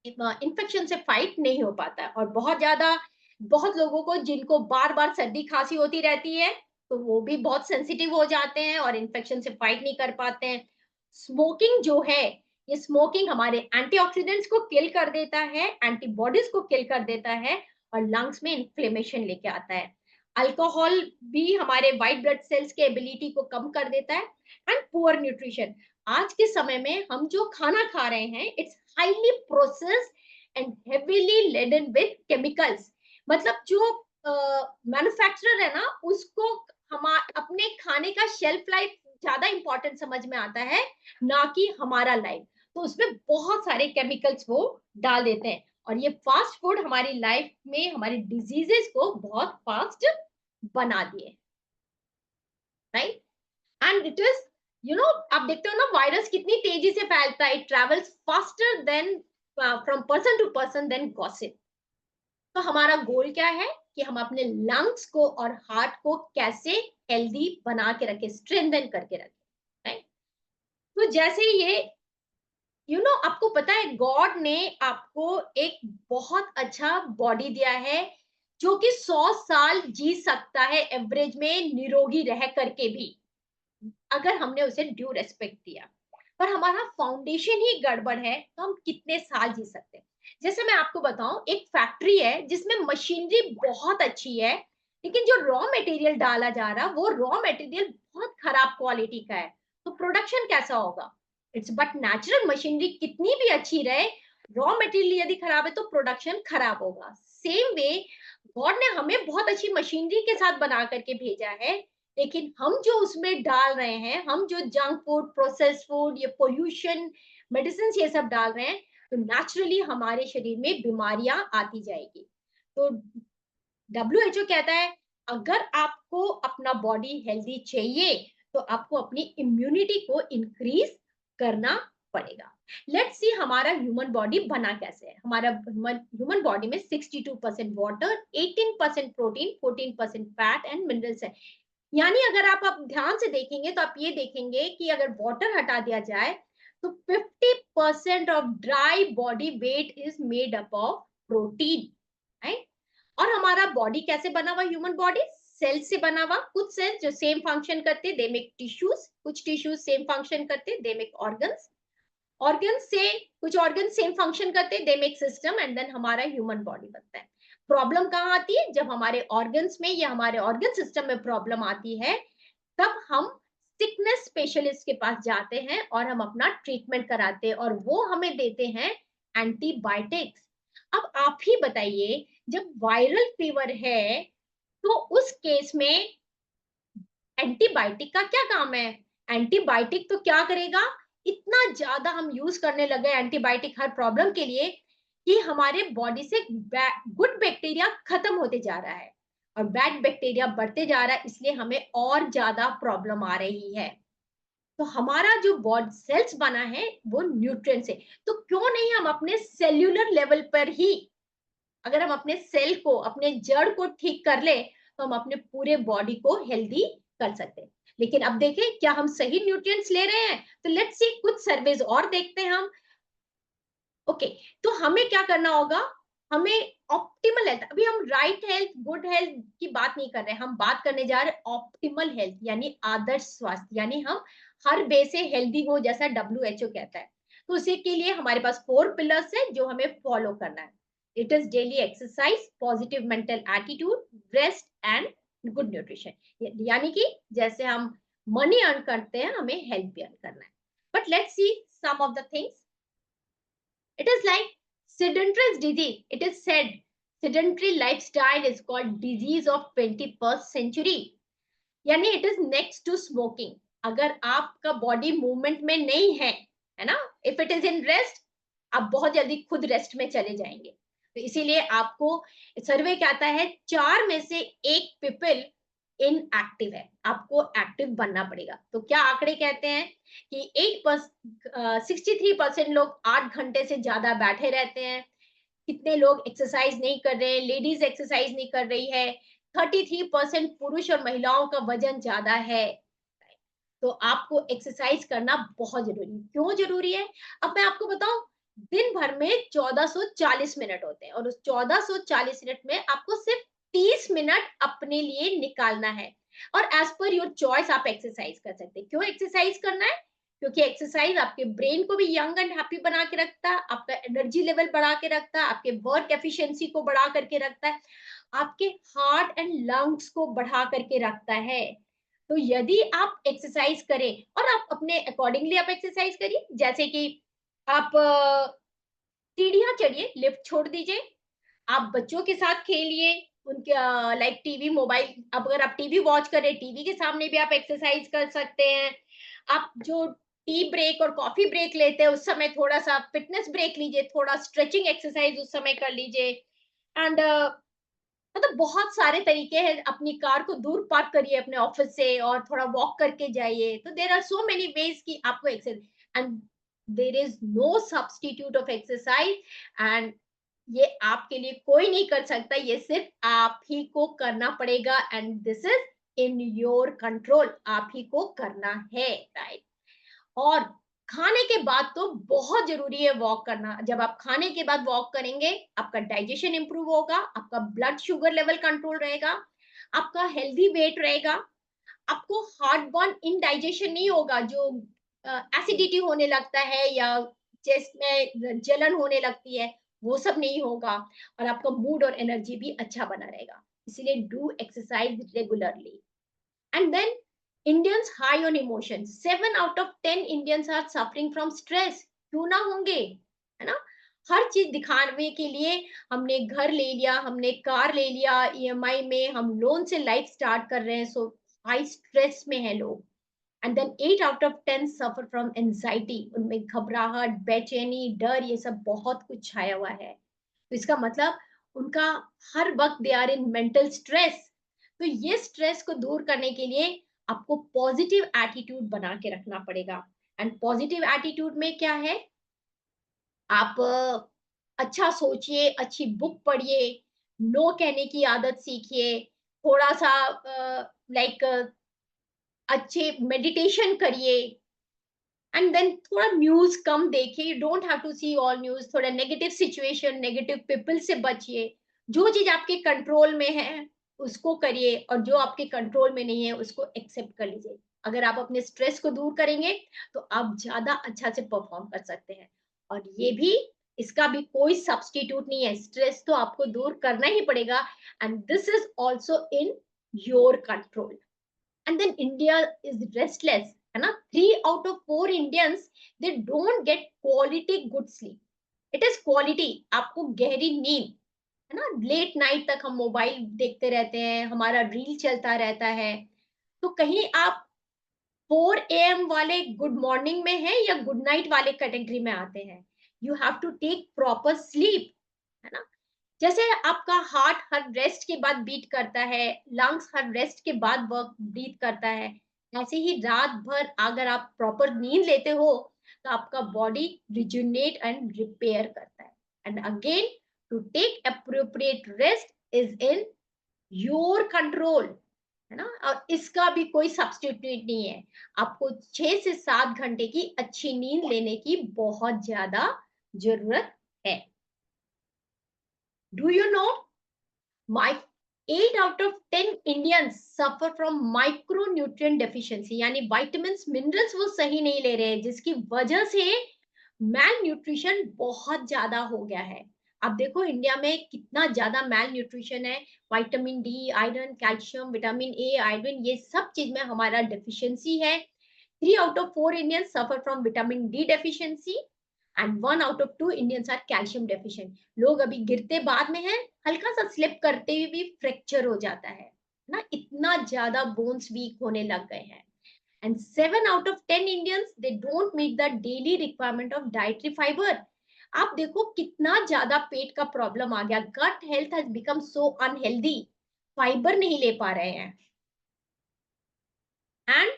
इन्फेक्शन से फाइट नहीं हो पाता है। और बहुत लोगों को जिनको बार बार सर्दी खांसी होती रहती है तो वो भी बहुत सेंसिटिव हो जाते हैं और इन्फेक्शन से फाइट नहीं कर पाते हैं। स्मोकिंग जो है, ये स्मोकिंग हमारे एंटीऑक्सीडेंट्स को किल कर देता है, एंटीबॉडीज को किल कर देता है और लंग्स में इन्फ्लेमेशन लेके आता है। अल्कोहल भी हमारे व्हाइट ब्लड सेल्स के एबिलिटी को कम कर देता है। एंड पुअर न्यूट्रिशन, आज के समय में हम जो खाना खा रहे हैं it's highly processed and heavily laden with chemicals. मतलब जो मैन्युफैक्चरर है ना, उसको हम अपने खाने का शेल्फ लाइफ ज्यादा इंपॉर्टेंट समझ में आता है, ना कि हमारा लाइफ। तो उसमें बहुत सारे केमिकल्स वो डाल देते हैं, और ये फास्ट फूड हमारी लाइफ में हमारी डिजीजेस को बहुत फास्ट बना दिए, राइट। एंड इट इज, आप देखते हो ना वायरस कितनी तेजी से फैलता है, it travels faster than from person to person than gossip. तो हमारा गोल क्या है कि हम अपने लंग्स को और हार्ट को कैसे हेल्दी बना के रखें, स्ट्रेंथन करके रखें, राइट। तो जैसे ये आपको पता है गॉड ने आपको एक बहुत अच्छा बॉडी दिया है, जो कि 100 साल जी सकता है एवरेज में, निरोगी रह करके भी, अगर हमने उसे ड्यू रेस्पेक्ट दिया। पर हमारा फाउंडेशन ही गड़बड़ है, तो हम कितने साल जी सकते हैं। जैसे मैं आपको बताऊं, एक फैक्ट्री है जिसमें मशीनरी बहुत अच्छी है, लेकिन जो रॉ मटेरियल डाला जा रहा वो रॉ मटेरियल बहुत खराब क्वालिटी का है, तो प्रोडक्शन कैसा होगा। इट्स बट नेचुरल मशीनरी कितनी भी अच्छी रहे, रॉ मटेरियल यदि खराब है तो प्रोडक्शन खराब होगा। सेम वे गॉड ने हमें बहुत अच्छी मशीनरी के साथ बना करके भेजा है, लेकिन हम जो उसमें डाल रहे हैं, हम जो जंक फूड, प्रोसेस फूड, ये पोल्यूशन, मेडिसिन ये सब डाल रहे हैं, तो नेचुरली हमारे शरीर में बीमारियां आती जाएगी। तो WHO कहता है अगर आपको अपना बॉडी हेल्दी चाहिए, तो आपको अपनी इम्यूनिटी को इंक्रीज करना पड़ेगा। लेट्स सी हमारा ह्यूमन बॉडी बना कैसे है। हमारा ह्यूमन बॉडी में 62% water, 18% protein, 14% fat and minerals है। यानी अगर आप ध्यान से देखेंगे तो आप ये देखेंगे कि अगर वाटर हटा दिया जाए तो 50% of dry body weight is made up of protein, right. और हमारा बॉडी कैसे बना हुआ, ह्यूमन बॉडी सेल से बना हुआ। कुछ सेल्स जो सेम फंक्शन करते दे मेक टिश्यूज, कुछ टिश्यूज सेम फंक्शन करते दे मेक ऑर्गन्स, ऑर्गन से कुछ ऑर्गन सेम फंक्शन करते they make system, and then हमारा ह्यूमन बॉडी बनता है। प्रॉब्लम कहाँ आती है, जब हमारे ऑर्गन्स में या हमारे ऑर्गन सिस्टम में प्रॉब्लम आती है, तब हम सिकनेस स्पेशलिस्ट के पास जाते हैं और हम अपना ट्रीटमेंट कराते हैं, और वो हमें देते हैं एंटीबायोटिक्स। अब आप ही बताइए, जब वायरल फीवर है तो उस केस में एंटीबायोटिक का क्या काम है। एंटीबायोटिक तो क्या करेगा, इतना ज्यादा हम यूज करने लगे एंटीबायोटिक हर प्रॉब्लम के लिए, कि हमारे बॉडी से गुड बैक्टीरिया खत्म होते जा रहा है और बैड बैक्टीरिया बढ़ते जा रहा है, इसलिए हमें और ज्यादा प्रॉब्लम आ रही है। तो हमारा जो बॉडी सेल्स बना है वो न्यूट्रिएंट से, तो क्यों नहीं हम अपने सेल्यूलर लेवल पर ही, अगर हम अपने सेल को, अपने जड़ को ठीक कर ले, तो हम अपने पूरे बॉडी को हेल्दी कर सकते हैं। लेकिन अब देखें क्या हम सही न्यूट्रिएंट्स ले रहे हैं। तो लेट्स सी कुछ सर्वेज और देखते हैं हम। ओके, तो हमें क्या करना होगा, हमें ऑप्टिमल हेल्थ, अभी हम राइट हेल्थ, गुड हेल्थ की बात नहीं कर रहे हैं, हम बात करने जा रहे हैं ऑप्टिमल हेल्थ, यानी आदर्श स्वास्थ्य, यानी हम हर वे से हेल्दी हो, जैसा WHO कहता है। तो उसी के लिए हमारे पास 4 पिलर्स है जो हमें फॉलो करना है। It is daily exercise, positive mental attitude, rest and good nutrition. यानी कि जैसे हम मनी अर्न करते हैं, हमें हेल्थ भी अर्न करना है। But let's see some of the things. It is like sedentary disease. It is said sedentary lifestyle is called disease of 21st century. यानी it is next to smoking. अगर आपका body movement में नहीं है ना, if it is in rest, आप बहुत जल्दी खुद रेस्ट में चले जाएंगे। तो इसीलिए आपको सर्वे कहता है 4 में से 1 पीपल इनएक्टिव है, आपको एक्टिव बनना पड़ेगा। तो क्या आंकड़े कहते हैं कि 63% लोग 8 घंटे से ज्यादा बैठे रहते हैं। कितने लोग एक्सरसाइज नहीं कर रहे हैं, लेडीज एक्सरसाइज नहीं कर रही है। 33% पुरुष और महिलाओं का वजन ज्यादा है। तो आपको एक्सरसाइज करना बहुत जरूरी है। क्यों जरूरी है, अब मैं आपको बताऊं। दिन भर में 1440 मिनट होते हैं, और उस 1440 मिनट में आपको सिर्फ 30 मिनट अपने लिए निकालना है। और एज पर योर चॉइस आप एक्सरसाइज कर सकते हैं। क्यों एक्सरसाइज करना है, क्योंकि एक्सरसाइज आपके ब्रेन को भी यंग एंड हैप्पी बना के रखता है, आपका एनर्जी लेवल बढ़ा के रखता है, आपके वर्क एफिशिएंसी को बढ़ा करके रखता है। आपके हार्ट एंड लंग्स को बढ़ा करके रखता है। तो यदि आप एक्सरसाइज करें, और आप अपने अकॉर्डिंगली आप एक्सरसाइज करिए, जैसे कि आप सीढ़ियां चढ़िए, लिफ्ट छोड़ दीजिए, आप बच्चों के साथ खेलिए, उनके लाइक टीवी मोबाइल, अब अगर आप टीवी वॉच कर रहे हैं, टीवी के सामने भी आप एक्सरसाइज कर सकते हैं। आप जो टी ब्रेक और कॉफी ब्रेक लेते हैं, उस समय थोड़ा सा फिटनेस ब्रेक लीजिए, थोड़ा स्ट्रेचिंग एक्सरसाइज उस समय कर लीजिए। एंड मतलब बहुत सारे तरीके हैं, अपनी कार को दूर पार्क करिए अपने ऑफिस से और थोड़ा वॉक करके जाइए। तो there are so many ways कि आपको exercise, and there is no substitute of exercise, and ये आपके लिए कोई नहीं कर सकता, ये सिर्फ आप ही को करना पड़ेगा, and this is in your control, आप ही को करना है, राइट। और खाने के बाद तो बहुत जरूरी है वॉक करना। जब आप खाने के बाद वॉक करेंगे, आपका डाइजेशन इंप्रूव होगा, आपका ब्लड शुगर लेवल कंट्रोल रहेगा, आपका हेल्दी वेट रहेगा, आपको हार्ट बर्न इंडाइजेशन नहीं होगा, जो एसिडिटी होने लगता है या चेस्ट में जलन होने लगती है, वो सब नहीं होगा, और आपका मूड और एनर्जी भी अच्छा बना रहेगा। इसलिए do exercise regularly. And then Indians high on emotion. 7 out of 10 Indians are suffering from stress. क्यों ना होंगे, है ना। हर चीज दिखाने के लिए हमने घर ले लिया, हमने कार ले लिया ईएमआई में, हम लोन से लाइफ स्टार्ट कर रहे हैं, सो हाई स्ट्रेस में है लोग। And then 8 out of 10 suffer from anxiety, उनमें घबराहट, बेचैनी, डर, ये सब बहुत कुछ छाया हुआ है। तो इसका मतलब उनका हर वक्त they are in mental stress. तो ये स्ट्रेस को दूर करने के लिए आपको पॉजिटिव एटीट्यूड बना के रखना पड़ेगा। एंड पॉजिटिव एटीट्यूड में क्या है, आप अच्छा सोचिए, अच्छी बुक पढ़िए, नो कहने की आदत सीखिए, थोड़ा सा लाइक अच्छे मेडिटेशन करिए, एंड देन थोड़ा न्यूज कम देखिए, you don't have to see all news, थोड़ा नेगेटिव सिचुएशन, नेगेटिव पीपल से बचिए। जो चीज आपके कंट्रोल में है उसको करिए, और जो आपके कंट्रोल में नहीं है उसको एक्सेप्ट कर लीजिए। अगर आप अपने स्ट्रेस को दूर करेंगे तो आप ज्यादा अच्छा से परफॉर्म कर सकते हैं। और ये भी, इसका भी कोई सब्स्टिट्यूट नहीं है, स्ट्रेस तो आपको दूर करना ही पड़ेगा, and this is also in your control. And then India is restless, है ना। 3 out of 4 Indians, they don't get quality good sleep. It is quality, आपको गहरी नींद, है ना। लेट नाइट तक हम मोबाइल देखते रहते हैं, हमारा रील चलता रहता है। तो कहीं आप 4 AM वाले गुड मॉर्निंग में है या गुड नाइट वाले कैटेगरी में आते हैं। You have to take proper sleep, है ना। जैसे आपका हार्ट हर रेस्ट के बाद बीट करता है, लंग्स हर रेस्ट के बाद वर्क ब्रीथ करता है, ऐसे ही रात भर अगर आप प्रॉपर नींद लेते हो तो आपका बॉडी रिजुनेट एंड रिपेयर करता है। And again, to take appropriate rest is in your control, है ना। और इसका भी कोई सब्स्टिट्यूट नहीं है। आपको 6 से 7 घंटे की अच्छी नींद लेने की बहुत ज्यादा जरूरत है। Do you know, My 8 out of 10 Indians suffer from micronutrient deficiency, यानी vitamins मिनरल्स वो सही नहीं ले रहे हैं, जिसकी वजह से मैल न्यूट्रिशन बहुत ज्यादा हो गया है। अब देखो इंडिया में कितना ज्यादा मैल न्यूट्रिशन है। Vitamin D, iron, calcium, vitamin A, iron, ये सब चीज में हमारा डेफिशिएंसी है। 3 out of 4 Indians suffer from vitamin D deficiency, and 1 out of 2 Indians are calcium deficient. लोग अभी गिरते बाद में हैं, हल्का सा स्लिप करते हुए भी फ्रैक्चर हो जाता है ना, इतना ज्यादा बोन्स वीक होने लग गए हैं। And 7 out of 10 Indians, they don't meet the daily requirement of dietary fiber. आप देखो कितना ज्यादा पेट का प्रॉब्लम आ गया, gut health has become so unhealthy, fibre नहीं ले पा रहे हैं। And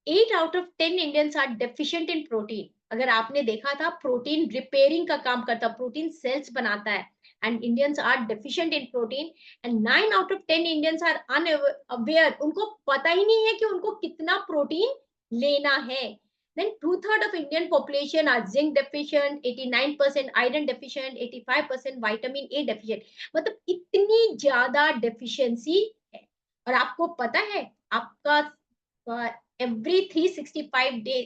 8 out of 10 Indians are deficient in protein. अगर आपने देखा था, प्रोटीन रिपेयरिंग का काम करता है, प्रोटीन सेल्स बनाता है, and Indians are deficient in protein. And 9 out of 10 Indians are unaware, उनको पता ही नहीं है कि उनको कितना प्रोटीन लेना है। Then 2/3 of Indian population are zinc deficient, 89% iron deficient, 85% vitamin A deficient। मतलब इतनी ज्यादा डेफिशिएंसी है। और आपको पता है, आपका एवरी 365 डे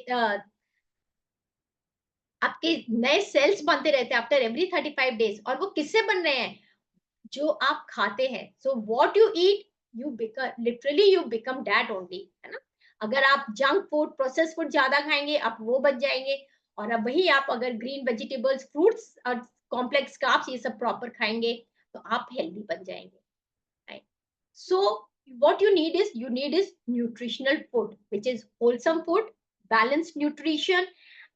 आपके नए सेल्स बनते रहते हैं आफ्टर एवरी 35 डेज, और वो किससे बन रहे हैं, जो आप खाते हैं, so what you eat you become, literally you become that only, है ना। अगर आप जंक फूड, प्रोसेस फूड ज्यादा खाएंगे, आप वो बच जाएंगे। और अब वही आप अगर ग्रीन वेजिटेबल्स, फ्रूट्स और कॉम्प्लेक्स कार्ब्स ये सब प्रॉपर खाएंगे तो आप हेल्दी बन जाएंगे, right? So what you need is nutritional food, which is wholesome food, balanced nutrition,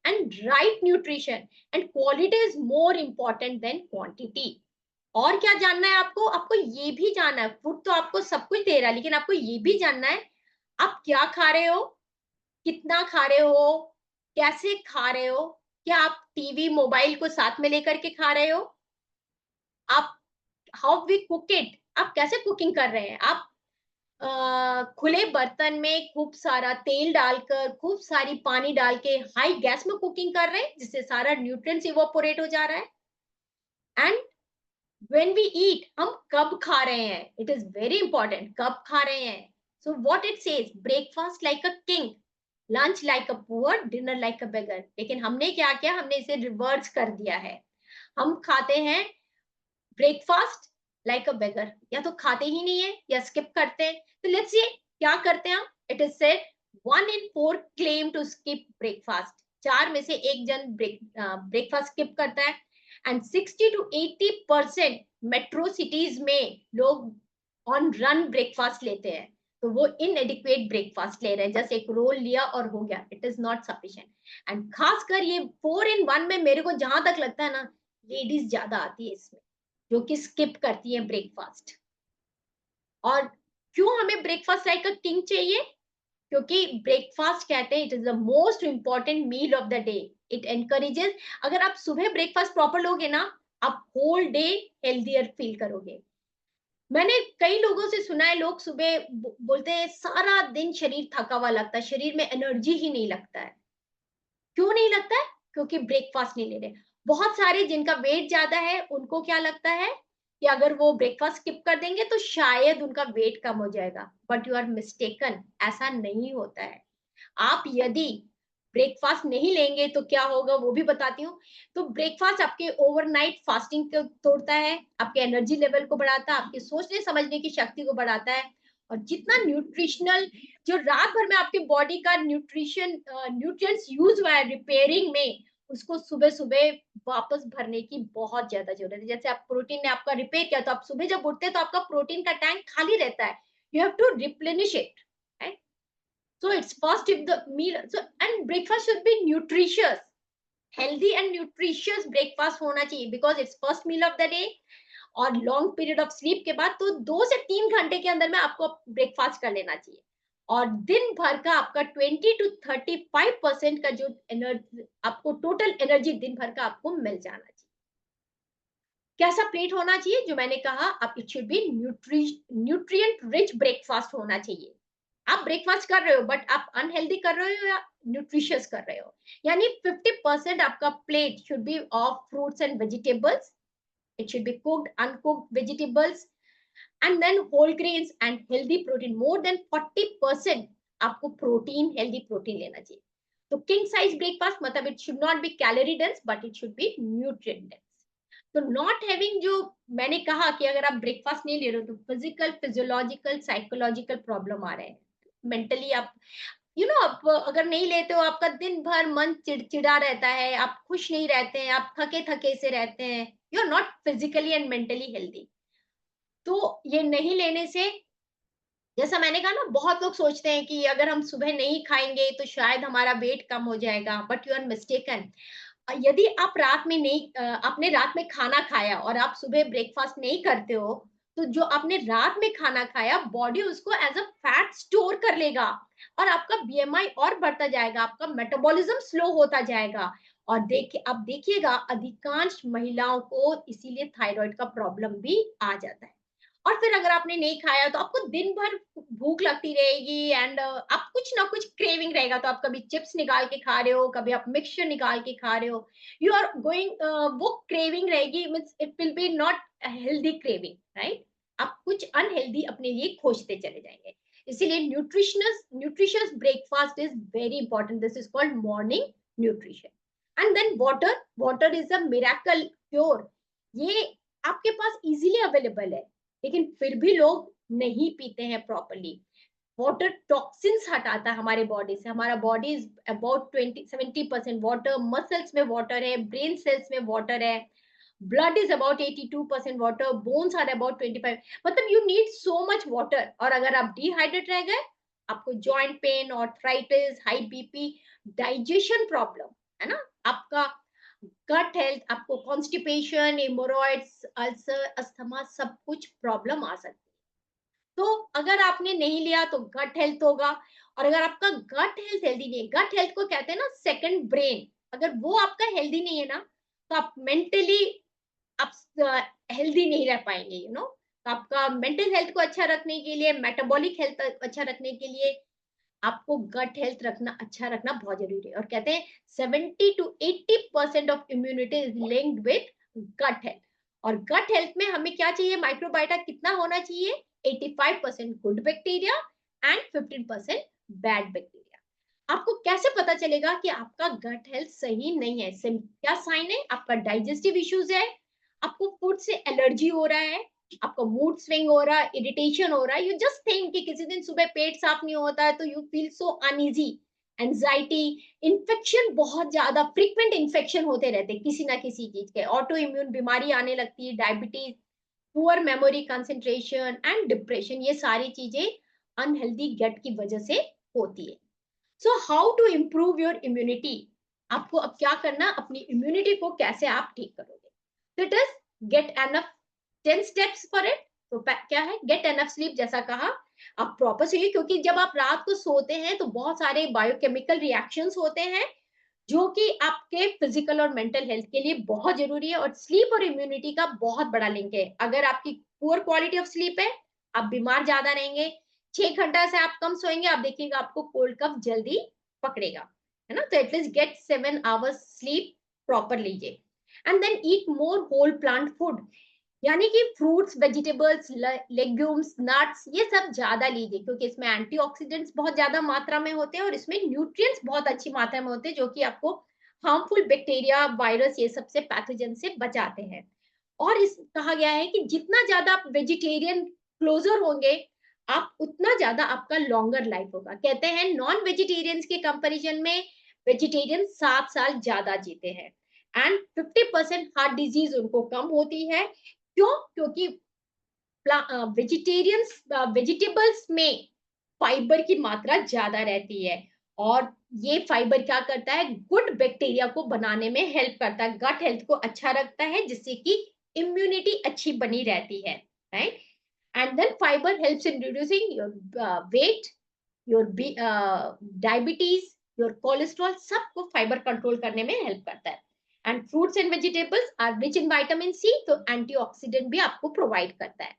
and right nutrition. And quality is more important than quantity. और क्या जानना है आपको? आपको ये भी जानना है, फूड तो आपको सब कुछ दे रहा है, लेकिन आपको ये भी जानना है आप क्या खा रहे हो, कितना खा रहे हो, कैसे खा रहे हो। क्या आप टीवी मोबाइल को साथ में लेकर के खा रहे हो? आप, हाउ वी कुक इट, आप कैसे कुकिंग कर रहे हैं? आप खुले बर्तन में खूब सारा तेल डालकर, खूब सारी पानी डाल के हाई गैस में कुकिंग कर रहे हैं, जिससे सारा न्यूट्रिएंट्स इवोपोरेट हो जा रहा है। एंड व्हेन वी ईट, हम कब खा रहे हैं, इट इज वेरी इंपॉर्टेंट, कब खा रहे हैं। So what it says, breakfast like a king, lunch like a poor, dinner like a beggar. लेकिन हमने क्या किया, हमने इसे रिवर्स कर दिया है। हम खाते हैं ब्रेकफास्ट लाइक अ बेगर, या तो खाते ही नहीं है या स्किप करते हैं। तो लेट्स सी क्या करते हैं हम। It is said 1 in 4 claim to skip breakfast, 4 में से एक जन ब्रेकफास्ट स्किप करता है। एंड 60 to 80% मेट्रो सिटीज में लोग ऑन रन ब्रेकफास्ट लेते हैं। तो वो इनएडिक्वेट ब्रेकफास्ट ले रहे हैं, जस्ट एक रोल लिया और हो गया, it is not sufficient. And खासकर ये 4 in 1 में मेरे को जहां तक लगता है ना, लेडीज ज्यादा आती है इसमें, जो कि स्किप करती है ब्रेकफास्ट। और क्यों हमें ब्रेकफास्ट लाइक अ किंग चाहिए? क्योंकि ब्रेकफास्ट कहते हैं it is the most important meal of the day. It encourages, अगर आप सुबह ब्रेकफास्ट प्रॉपर लोगे ना, आप होल डे हेल्दियर फील करोगे। मैंने कई लोगों से सुना है, लोग सुबह बोलते हैं सारा दिन शरीर थका हुआ लगता है, शरीर में एनर्जी ही नहीं लगता है। क्यों नहीं लगता है? क्योंकि ब्रेकफास्ट नहीं ले रहे। बहुत सारे जिनका वेट ज्यादा है, उनको क्या लगता है कि अगर वो ब्रेकफास्ट स्किप कर देंगे तो शायद उनका वेट कम हो जाएगा, बट यू आर मिस्टेकन, ऐसा नहीं होता है। आप यदि ब्रेकफास्ट नहीं लेंगे तो क्या होगा वो भी बताती हूँ। तो ब्रेकफास्ट आपके ओवरनाइट फास्टिंग को तोड़ता है, आपके एनर्जी लेवल को बढ़ाता है, आपके सोचने समझने की शक्ति को बढ़ाता है। और जितना न्यूट्रिशनल, जो रात भर में आपके बॉडी का न्यूट्रिएंट्स यूज हुआ है रिपेयरिंग में, उसको सुबह सुबह वापस भरने की बहुत ज्यादा जरूरत है। जैसे आप प्रोटीन ने आपका रिपेयर किया, तो आप सुबह जब उठते हैं तो आपका प्रोटीन का टैंक खाली रहता है, you have to replenish it. So it's first if the meal, so and breakfast should be nutritious, healthy and nutritious breakfast होना चाहिए, because it's first meal of the day। और लॉन्ग पीरियड ऑफ स्लीप के बाद तो 2 से 3 घंटे के अंदर में आपको ब्रेकफास्ट कर लेना चाहिए। और दिन भर का आपका 20 to 35% का जो एनर्जी, आपको टोटल एनर्जी दिन भर का आपको मिल जाना चाहिए। कैसा प्लेट होना चाहिए? जो मैंने कहा, आप it should be nutrient rich breakfast होना चाहिए। आप ब्रेकफास्ट कर रहे हो बट आप अनहेल्दी कर रहे हो या न्यूट्रिशियस कर रहे हो? यानी 50% आपका plate should be of fruits and vegetables, it should be cooked uncooked vegetables, and then whole grains and healthy protein. More than 40% आपको प्रोटीन, हेल्दी प्रोटीन लेना चाहिए। तो किंग साइज ब्रेकफास्ट मतलब it should not be calorie dense, but it should be nutrient dense. तो not having, जो मैंने कहा कि अगर आप ब्रेकफास्ट नहीं ले रहे हो तो फिजिकल, फिजियोलॉजिकल, साइकोलॉजिकल प्रॉब्लम आ रहे हैं। मेंटली आप आप अगर नहीं लेते हो, आपका दिन भर मन चिड़चिड़ा रहता है, आप खुश नहीं रहते हैं, आप थके थके से रहते हैं, you are not physically and mentally healthy. तो ये नहीं लेने से, जैसा मैंने कहा ना, बहुत लोग सोचते हैं कि अगर हम सुबह नहीं खाएंगे तो शायद हमारा वेट कम हो जाएगा, बट यू आर मिस्टेकन। यदि आप रात में नहीं, आपने रात में खाना खाया और आप सुबह ब्रेकफास्ट नहीं करते हो, तो जो आपने रात में खाना खाया, बॉडी उसको एज अ फैट स्टोर कर लेगा, और आपका बीएमआई और बढ़ता जाएगा, आपका मेटाबॉलिज्म स्लो होता जाएगा। और देखिए, आप देखिएगा अधिकांश महिलाओं को इसीलिए थायराइड का प्रॉब्लम भी आ जाता है। और फिर अगर आपने नहीं खाया तो आपको दिन भर भूख लगती रहेगी, एंड आप कुछ ना कुछ क्रेविंग रहेगा। तो आप कभी चिप्स निकाल के खा रहे हो, कभी आप मिक्सचर निकाल के खा रहे हो, यू आर गोइंग, वो क्रेविंग रहेगी, means it will be not healthy craving, right. आप कुछ अनहेल्दी अपने लिए खोजते चले जाएंगे। इसीलिए nutritious breakfast is very important, this is called morning nutrition. And then water, water is a miracle cure. ये आपके पास इजीली अवेलेबल है, लेकिन फिर भी लोग नहीं पीते हैं प्रॉपरली। वाटर टॉक्सिन्स हटाता है हमारे बॉडी से। हमारा body is about 20-70% water, muscles में वाटर है, ब्रेन सेल्स में वाटर है, blood is about 82% water, bones are about 25, मतलब you need so much water. और अगर आप डिहाइड्रेट रह गए, आपको joint pain, arthritis, high BP, digestion problem, है ना, आपका गट हेल्थ, आपको कॉन्स्टिपेशन, हेमोरॉइड्स, अल्सर, अस्थमा, सब कुछ प्रॉब्लम आ सकती है। तो अगर आपने नहीं लिया तो गट हेल्थ होगा। और अगर आपका गट हेल्थ हेल्दी नहीं है, गट हेल्थ को कहते हैं ना सेकंड ब्रेन, अगर वो आपका हेल्दी नहीं है ना, तो आप मेंटली आप हेल्दी नहीं रह पाएंगे, यू नो। तो आपका मेंटल हेल्थ को अच्छा रखने के लिए, मेटाबॉलिक हेल्थ अच्छा रखने के लिए, आपको गट हेल्थ रखना, अच्छा रखना बहुत जरूरी है। और कहते हैं 70-80% of immunity is linked with gut health. और गट हेल्थ में हमें क्या चाहिए, माइक्रोबायोटा कितना होना चाहिए, 85% good bacteria and 15% bad bacteria. आपको कैसे पता चलेगा कि आपका गट हेल्थ सही नहीं है? क्या साइन है? आपका डाइजेस्टिव इश्यूज है, आपको फूड से एलर्जी हो रहा है, आपका मूड स्विंग हो रहा है, इरिटेशन हो रहा है, यू जस्ट थिंक कि किसी दिन सुबह पेट साफ नहीं होता है तो you feel so uneasy, anxiety, infection, बहुत ज्यादा फ्रीक्वेंट इन्फेक्शन होते रहते किसी ना किसी चीज के, ऑटो इम्यून बीमारी आने लगती है, diabetes, poor memory, concentration and depression, ये सारी चीजें अनहेल्दी गट की वजह से होती है। So how to improve your immunity? आपको अब क्या करना, अपनी इम्यूनिटी को कैसे आप ठीक करोगे? तो it is get enough 10 steps for it. तो क्या है, गेट एनफ स्लीप, जैसा कहा, आप प्रॉपर सोइए, क्योंकि जब आप रात को सोते हैं तो बहुत सारे बायोकेमिकल रिएक्शंस होते हैं जो कि आपके फिजिकल और मेंटल हेल्थ के लिए बहुत जरूरी है। और स्लीप और इम्यूनिटी का बहुत बड़ा लिंक है। अगर आपकी पुअर क्वालिटी ऑफ स्लीप है, आप बीमार ज्यादा रहेंगे। 6 घंटा से आप कम सोएंगे, आप देखिएगा आपको कोल्ड कफ जल्दी पकड़ेगा, है ना। तो at least get 7 hours sleep proper लीजिए। And then eat more whole plant food, यानी कि फ्रूट्स, वेजिटेबल्स, लेग्यूम्स, नट्स, ये सब ज्यादा लीजिए, क्योंकि इसमें एंटीऑक्सीडेंट्स बहुत ज्यादा मात्रा में होते हैं और इसमें न्यूट्रिएंट्स बहुत अच्छी मात्रा में होते हैं, जो कि आपको हार्मफुल बैक्टीरिया, वायरस, ये सब से, पैथोजन से बचाते हैं। और इस कहा गया है कि जितना ज्यादा आप वेजिटेरियन क्लोजर होंगे, आप उतना ज्यादा आपका लॉन्गर लाइफ होगा। कहते हैं नॉन वेजिटेरियंस के कंपैरिजन में वेजिटेरियन 7 साल ज्यादा जीते हैं, एंड 50% हार्ट डिजीज उनको कम होती है। क्यों? क्योंकि वेजिटेरियंस वेजिटेबल्स में फाइबर की मात्रा ज्यादा रहती है, और ये फाइबर क्या करता है, गुड बैक्टीरिया को बनाने में हेल्प करता है, गट हेल्थ को अच्छा रखता है, जिससे कि इम्यूनिटी अच्छी बनी रहती है, right. And then fibre helps in reducing your weight, your diabetes, your cholesterol, सबको फाइबर कंट्रोल करने में हेल्प करता है। And fruits and vegetables are rich in vitamin C, तो एंटीऑक्सीडेंट भी आपको प्रोवाइड करता है।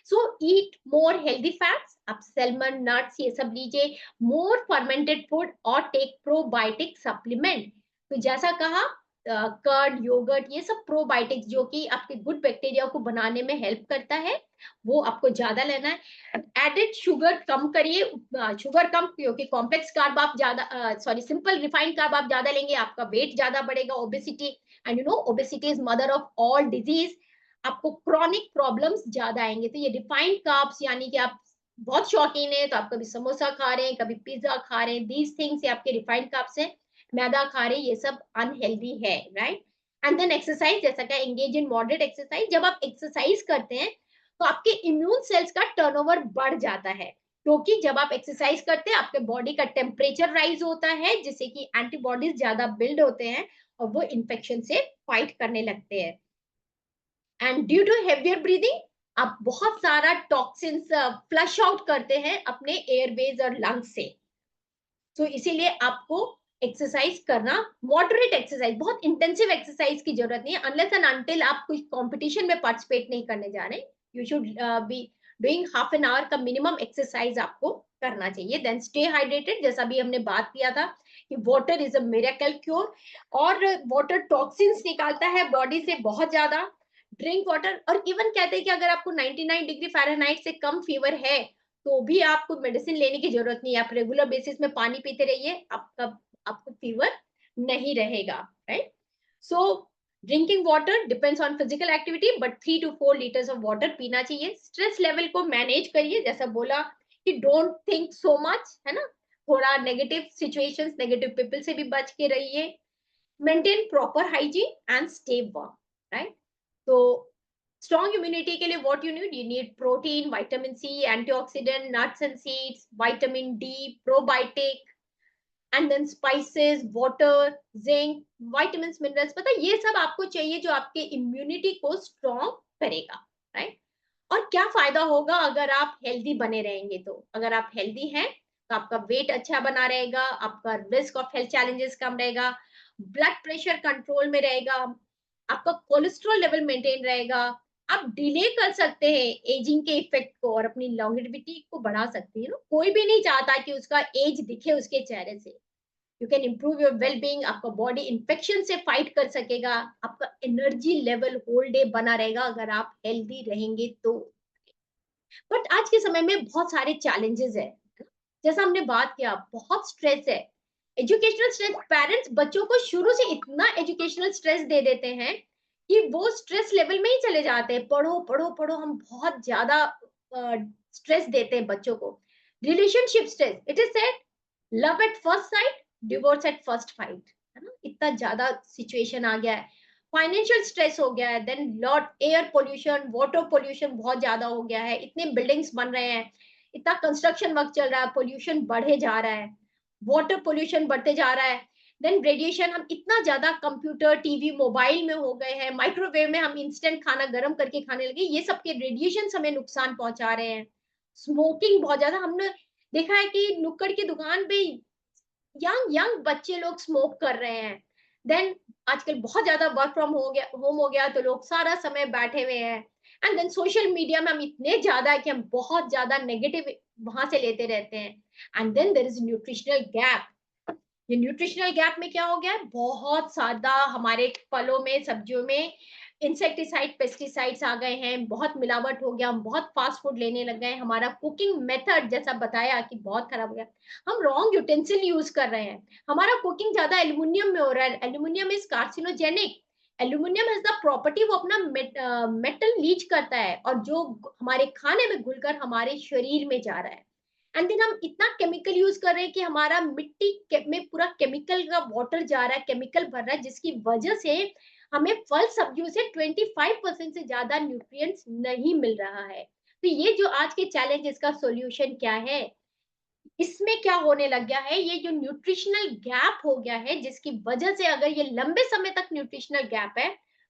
So eat more healthy fats, आप सैल्मन, नट्स, ये सब लीजिए, मोर फर्मेंटेड फूड, और टेक प्रोबायोटिक सप्लीमेंट। तो जैसा कहा, कर्ड, योगर्ट, ये सब प्रोबायोटिक्स जो कि आपके गुड बैक्टीरिया को बनाने में हेल्प करता है, वो आपको ज्यादा लेना है। एडेड शुगर कम करिए, शुगर कम, क्योंकि कॉम्प्लेक्स कार्ब आप ज्यादा, सॉरी, सिंपल रिफाइंड कार्ब आप ज्यादा लेंगे, आपका वेट ज्यादा बढ़ेगा, obesity, and you know obesity is mother of all disease, आपको क्रॉनिक प्रॉब्लम्स ज्यादा आएंगे। तो ये रिफाइंड कार्ब्स, यानी कि आप बहुत शौकीन है तो आप कभी समोसा खा रहे हैं, कभी पिज्जा खा रहे हैं, दीज थिंग्स, ये आपके रिफाइंड कार्ब्स हैं, मैदा खा रहे हैं, ये सब अनहेल्दी है, राइट। एंड देन एक्सरसाइज, जैसा कि एंगेज इन मॉडरेट एक्सरसाइज। जब आप एक्सरसाइज करते हैं तो आपके इम्यून सेल्स का टर्नओवर बढ़ जाता है, क्योंकि जब आप एक्सरसाइज करते हैं आपके बॉडी का टेम्परेचर राइज होता है, जिससे कि एंटीबॉडीज ज्यादा बिल्ड होते हैं और वो इन्फेक्शन से फाइट करने लगते हैं। And due to heavier breathing, आप बहुत सारा टॉक्सिन्स फ्लश आउट करते हैं अपने एयरवेज और लंग्स से। तो इसीलिए आपको एक्सरसाइज करना, मॉडरेट एक्सरसाइज, बहुत इंटेंसिव एक्सरसाइज की जरूरत नहीं है, अनलेस एंड अनटिल आप कोई कंपटीशन में पार्टिसिपेट नहीं करने जा रहे। You should be doing half an hour का मिनिमम एक्सरसाइज आपको करना चाहिए। देन स्टे हाइड्रेटेड, जैसा भी हमने बात किया था कि water is a miracle cure, और वाटर टॉक्सिन्स निकालता है बॉडी से बहुत ज्यादा। ड्रिंक वाटर, और इवन कहते हैं कि अगर आपको 99 डिग्री फ़ारेनहाइट से कम फीवर है तो भी आपको मेडिसिन लेने की जरूरत नहीं है, आप रेगुलर बेसिस में पानी पीते रहिए, आपका आपको फीवर नहीं रहेगा, right. So drinking water depends on physical activity, but 3 to 4 litres of water पीना चाहिए। स्ट्रेस लेवल को मैनेज करिए, जैसा बोला कि डोंट थिंक सो मच, है ना, थोड़ा नेगेटिव सिचुएशंस, नेगेटिव पीपल से भी बच के रहिए। Maintain proper hygiene and stay warm, right. तो स्ट्रॉन्ग इम्यूनिटी के लिए what you need protein, vitamin C, antioxidant, nuts and seeds, vitamin D, probiotic, and then spices, water, zinc, vitamins, minerals, पता है ये सब आपको चाहिए जो आपके इम्यूनिटी को स्ट्रॉन्ग करेगा, राइट। और क्या फायदा होगा अगर आप हेल्दी बने रहेंगे? तो अगर आप हेल्दी हैं तो आपका वेट अच्छा बना रहेगा, आपका रिस्क ऑफ हेल्थ चैलेंजेस कम रहेगा, ब्लड प्रेशर कंट्रोल में रहेगा, आपका कोलेस्ट्रॉल लेवल मेंटेन रहेगा, आप डिले कर सकते हैं एजिंग के इफेक्ट को और अपनी लॉन्गेविटी को बढ़ा सकते हैं। कोई भी नहीं चाहता कि उसका एज दिखे उसके चेहरे से। You can improve your wellbeing, आपका बॉडी इन्फेक्शन से फाइट कर सकेगा, आपका एनर्जी लेवल होल डे बना रहेगा अगर आप हेल्दी रहेंगे तो। बट आज के समय में बहुत सारे चैलेंजेस है, जैसा हमने बात किया, बहुत स्ट्रेस है, एजुकेशनल स्ट्रेस। पेरेंट्स बच्चों को शुरू से इतना एजुकेशनल स्ट्रेस दे देते हैं कि वो स्ट्रेस लेवल में ही चले जाते हैं, पढ़ो पढ़ो पढ़ो, हम बहुत ज्यादा स्ट्रेस देते हैं बच्चों को। Relationship stress, it is said love at first sight, divorce at first fight, है ना, इतना ज्यादा सिचुएशन आ गया है। फाइनेंशियल स्ट्रेस हो गया है, then lot air pollution, water pollution बहुत ज्यादा हो गया है, इतने बिल्डिंग्स बन रहे हैं, इतना कंस्ट्रक्शन वर्क चल रहा है, पोल्यूशन बढ़े जा रहा है, वाटर पोल्यूशन बढ़ते जा रहा है। देन रेडिएशन, हम इतना ज्यादा कंप्यूटर, टीवी, मोबाइल में हो गए हैं, माइक्रोवेव में हम इंस्टेंट खाना गर्म करके खाने लगे, ये सब के रेडिएशन हमें नुकसान पहुंचा रहे हैं। स्मोकिंग बहुत ज्यादा, हमने देखा है कि नुक्कड़ की दुकान पे यंग यंग बच्चे लोग स्मोक कर रहे हैं। देन आजकल बहुत ज्यादा वर्क फ्रॉम हो गया, होम हो गया, तो लोग सारा समय बैठे हुए हैं। एंड देन सोशल मीडिया में हम इतने ज्यादा है कि हम बहुत ज्यादा नेगेटिव वहां से लेते रहते हैं। And then there is nutritional gap. ये न्यूट्रिशनल गैप में क्या हो गया है, बहुत ज्यादा हमारे फलों में, सब्जियों में इंसेक्टिसाइड, पेस्टिसाइड्स आ गए हैं, बहुत मिलावट हो गया, हम बहुत फास्ट फूड लेने लग गए, हमारा कुकिंग मेथड जैसा बताया कि बहुत खराब हो गया, हम रॉन्ग यूटेंसिल यूज कर रहे हैं, हमारा कुकिंग ज्यादा एल्युमिनियम में हो रहा है, aluminium is carcinogenic. Aluminium has the property, वो अपना मेटल लीच करता है और जो हमारे खाने में घुलकर हमारे शरीर में जा रहा है। एंड देन हम इतना केमिकल यूज कर रहे हैं कि हमारा मिट्टी में पूरा केमिकल का वाटर जा रहा है, केमिकल भर रहा है, जिसकी वजह से हमें फल सब्जियों से 25% से ज्यादा न्यूट्रिएंट्स नहीं मिल रहा है। तो ये जो आज के चैलेंज, इसका सॉल्यूशन क्या है? इसमें क्या होने लग गया है, ये जो न्यूट्रिशनल गैप हो गया है, जिसकी वजह से अगर ये लंबे समय तक न्यूट्रिशनल गैप है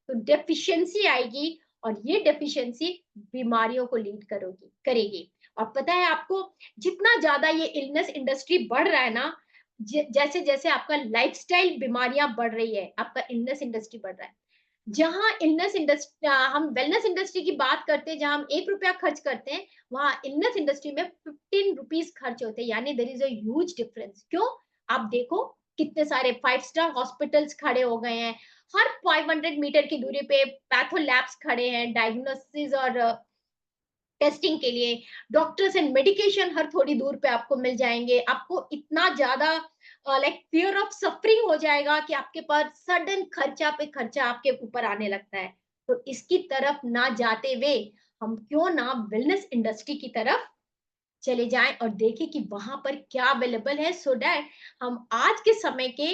तो डेफिशिएंसी आएगी, और ये डेफिशिएंसी बीमारियों को लीड करोगी करेगी। और पता है आपको, जितना ज्यादा ये इलनेस इंडस्ट्री बढ़ रहा है ना, जैसे जैसे आपका लाइफस्टाइल बीमारियां बढ़ रही है, आपका इलनेस इंडस्ट्री बढ़ रहा है। जहाँ इलनेस इंडस्ट्री, हम वेलनेस इंडस्ट्री की बात करते हैं, जहाँ हम 1 रुपया खर्च करते हैं, वहाँ इलनेस इंडस्ट्री में 15 रुपीज खर्च होते हैं, यानी there is a huge difference. क्यों? आप देखो कितने सारे 5 स्टार हॉस्पिटल्स खड़े हो गए हैं, हर 500 मीटर की दूरी पे पैथो लैब्स खड़े हैं डायग्नोसिस और टेस्टिंग के लिए, डॉक्टर्स एंड मेडिकेशन हर थोड़ी दूर पे आपको मिल जाएंगे। आपको इतना ज्यादा लाइक फियर ऑफ सफरिंग हो जाएगा कि आपके पास सडन खर्चा पे खर्चा आपके ऊपर आने लगता है। तो इसकी तरफ ना जाते हुए हम क्यों ना वेलनेस इंडस्ट्री की तरफ चले जाएं और देखें कि वहां पर क्या अवेलेबल है, सो दैट हम आज के समय के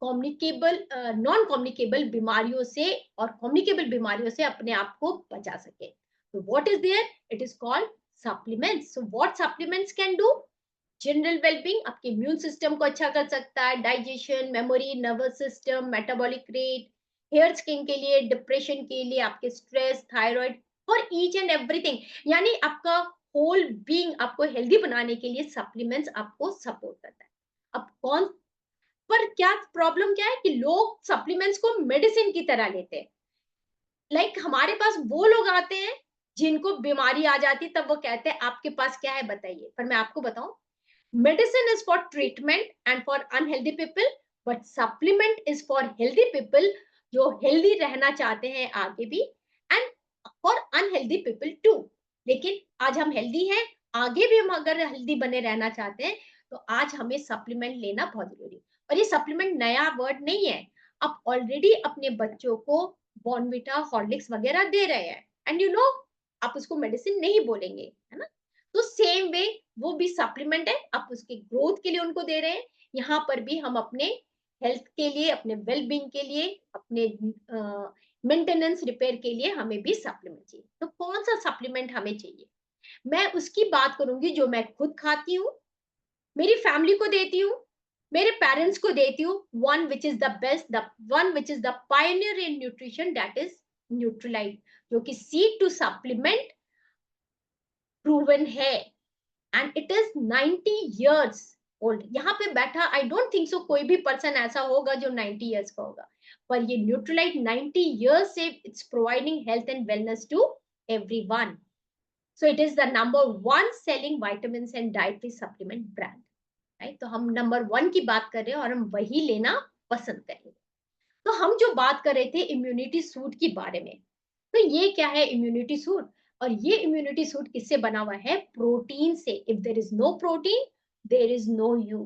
कम्युनिकेबल, नॉन कम्युनिकेबल बीमारियों से और कम्युनिकेबल बीमारियों से अपने आप को बचा सके। तो what is there? It is called supplements. So what supplements can do? General wellbeing, आपके इम्यून सिस्टम को अच्छा कर सकता है, digestion, memory, nervous system, metabolic rate, hair skin के लिए, डिप्रेशन के लिए, आपके stress, thyroid, for each and everything. यानी आपका होल बीइंग, आपको हेल्दी बनाने के लिए सप्लीमेंट्स आपको सपोर्ट करता है। अब कौन, पर क्या प्रॉब्लम क्या है कि लोग सप्लीमेंट्स को मेडिसिन की तरह लेते हैं। हमारे पास वो लोग आते हैं जिनको बीमारी आ जाती, तब वो कहते हैं आपके पास क्या है बताइए। पर मैं आपको बताऊं, medicine is for treatment and for unhealthy people, but supplement is for healthy people जो healthy रहना चाहते हैं आगे भी, and for unhealthy people too। लेकिन आज हम healthy हैं, आगे भी हम अगर healthy बने रहना चाहते हैं तो आज हमें supplement लेना बहुत जरूरी है। और ये supplement नया word नहीं है, आप ऑलरेडी अपने बच्चों को बॉर्नविटा, हॉर्लिक्स वगैरह दे रहे हैं, एंड यू नो आप उसको मेडिसिन नहीं बोलेंगे, है ना। तो सेम वे वो भी सप्लीमेंट है, आप उसके ग्रोथ के लिए उनको दे रहे हैं। यहाँ पर भी हम अपने हेल्थ के लिए, अपने वेलबींग के लिए, अपने मेंटेनेंस रिपेयर के लिए हमें भी सप्लीमेंट चाहिए। तो कौन सा सप्लीमेंट हमें चाहिए, मैं उसकी बात करूंगी जो मैं खुद खाती हूँ, मेरी फैमिली को देती हूँ, मेरे पेरेंट्स को देती हूँ। One which is the best, the one which is the Pioneer in nutrition, that is Nutrilite, जो कि सीड टू सप्लीमेंट प्रूवन है, and it is 90 years old. यहाँ पे बैठा आई डोंट थिंक सो कोई भी पर्सन ऐसा होगा जो 90 years का होगा, पर ये न्यूट्रीलाइट 90 years से it's providing health and wellness to everyone. So it is the number one selling vitamins and dietary supplement brand, right? तो हम नंबर 1 की बात कर रहे हैं और हम वही लेना पसंद करेंगे। तो हम जो बात कर रहे थे इम्यूनिटी सूट के बारे में, तो ये क्या है इम्यूनिटी सूट, और ये इम्यूनिटी सूट किससे बना हुआ है, प्रोटीन से। If there is no protein there is no you,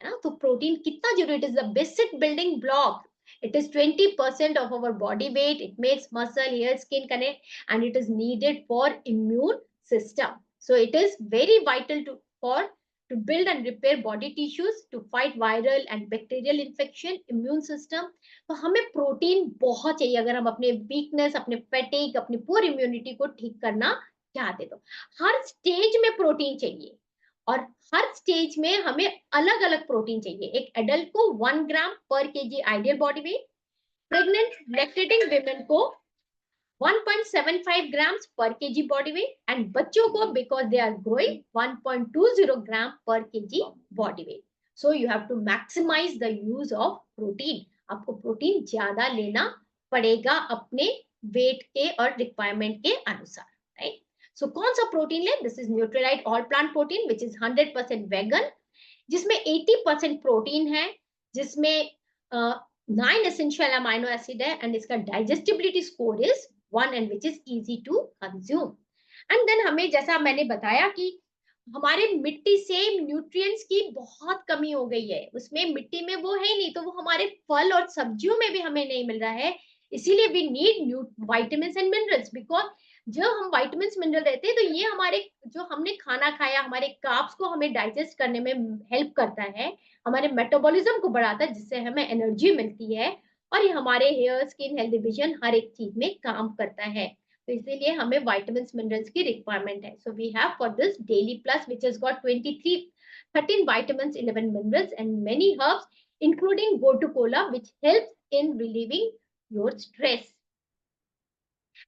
है ना। तो प्रोटीन कितना जरूरी, it is the basic building block, it is 20% of our body weight, it makes muscle, hair, skin connect, and it is needed for immune system. So it is very vital to build and repair body tissues, to fight viral and bacterial infection, immune system. तो हमें protein बहुत चाहिए अगर हम अपने weakness, अपने fatigue, अपनी poor immunity को ठीक करना चाहते। तो हर स्टेज में प्रोटीन चाहिए, और हर स्टेज में हमें अलग अलग प्रोटीन चाहिए। एक एडल्ट को 1 gram per kg ideal body weight, pregnant lactating women को 1.75 grams per kg body weight, एंड बच्चों को because they are growing 1.20 gram per kg body weight. So you have to maximise the use of protein, आपको protein ज्यादा लेना पड़ेगा अपने wait के और रिक्वायरमेंट के अनुसार, राइट। सो कौन सा प्रोटीन ले, this is Nutrilite all plant protein which is 100% vegan, जिसमें 80% प्रोटीन है, जिसमें 9 एसेंशियल अमाइनो एसिड है, एंड इसका digestibility score is 1 and which is easy to consume. And then हमें जैसा मैंने बताया कि हमारे मिट्टी से न्यूट्रिएंट्स की बहुत कमी हो गई है, उसमें मिट्टी में वो है नहीं, तो वो हमारे फल और सब्जियों में भी हमें नहीं मिल रहा है। इसीलिए we need vitamins and minerals, because जब हम विटामिन्स मिनरल रहते हैं तो ये हमारे जो हमने खाना खाया, हमारे कार्ब्स को हमें डाइजेस्ट करने में हेल्प करता है, हमारे मेटाबॉलिज्म को बढ़ाता है, जिससे हमें एनर्जी मिलती है, और ये हमारे हेयर, स्किन, हेल्थ, विजन हर एक चीज में काम करता है। तो इसीलिए हमें विटामिन्स मिनरल्स की रिक्वायरमेंट है। So we have for this daily plus which has got 13 vitamins, 11 minerals and many herbs including gotu kola which helps in relieving your stress.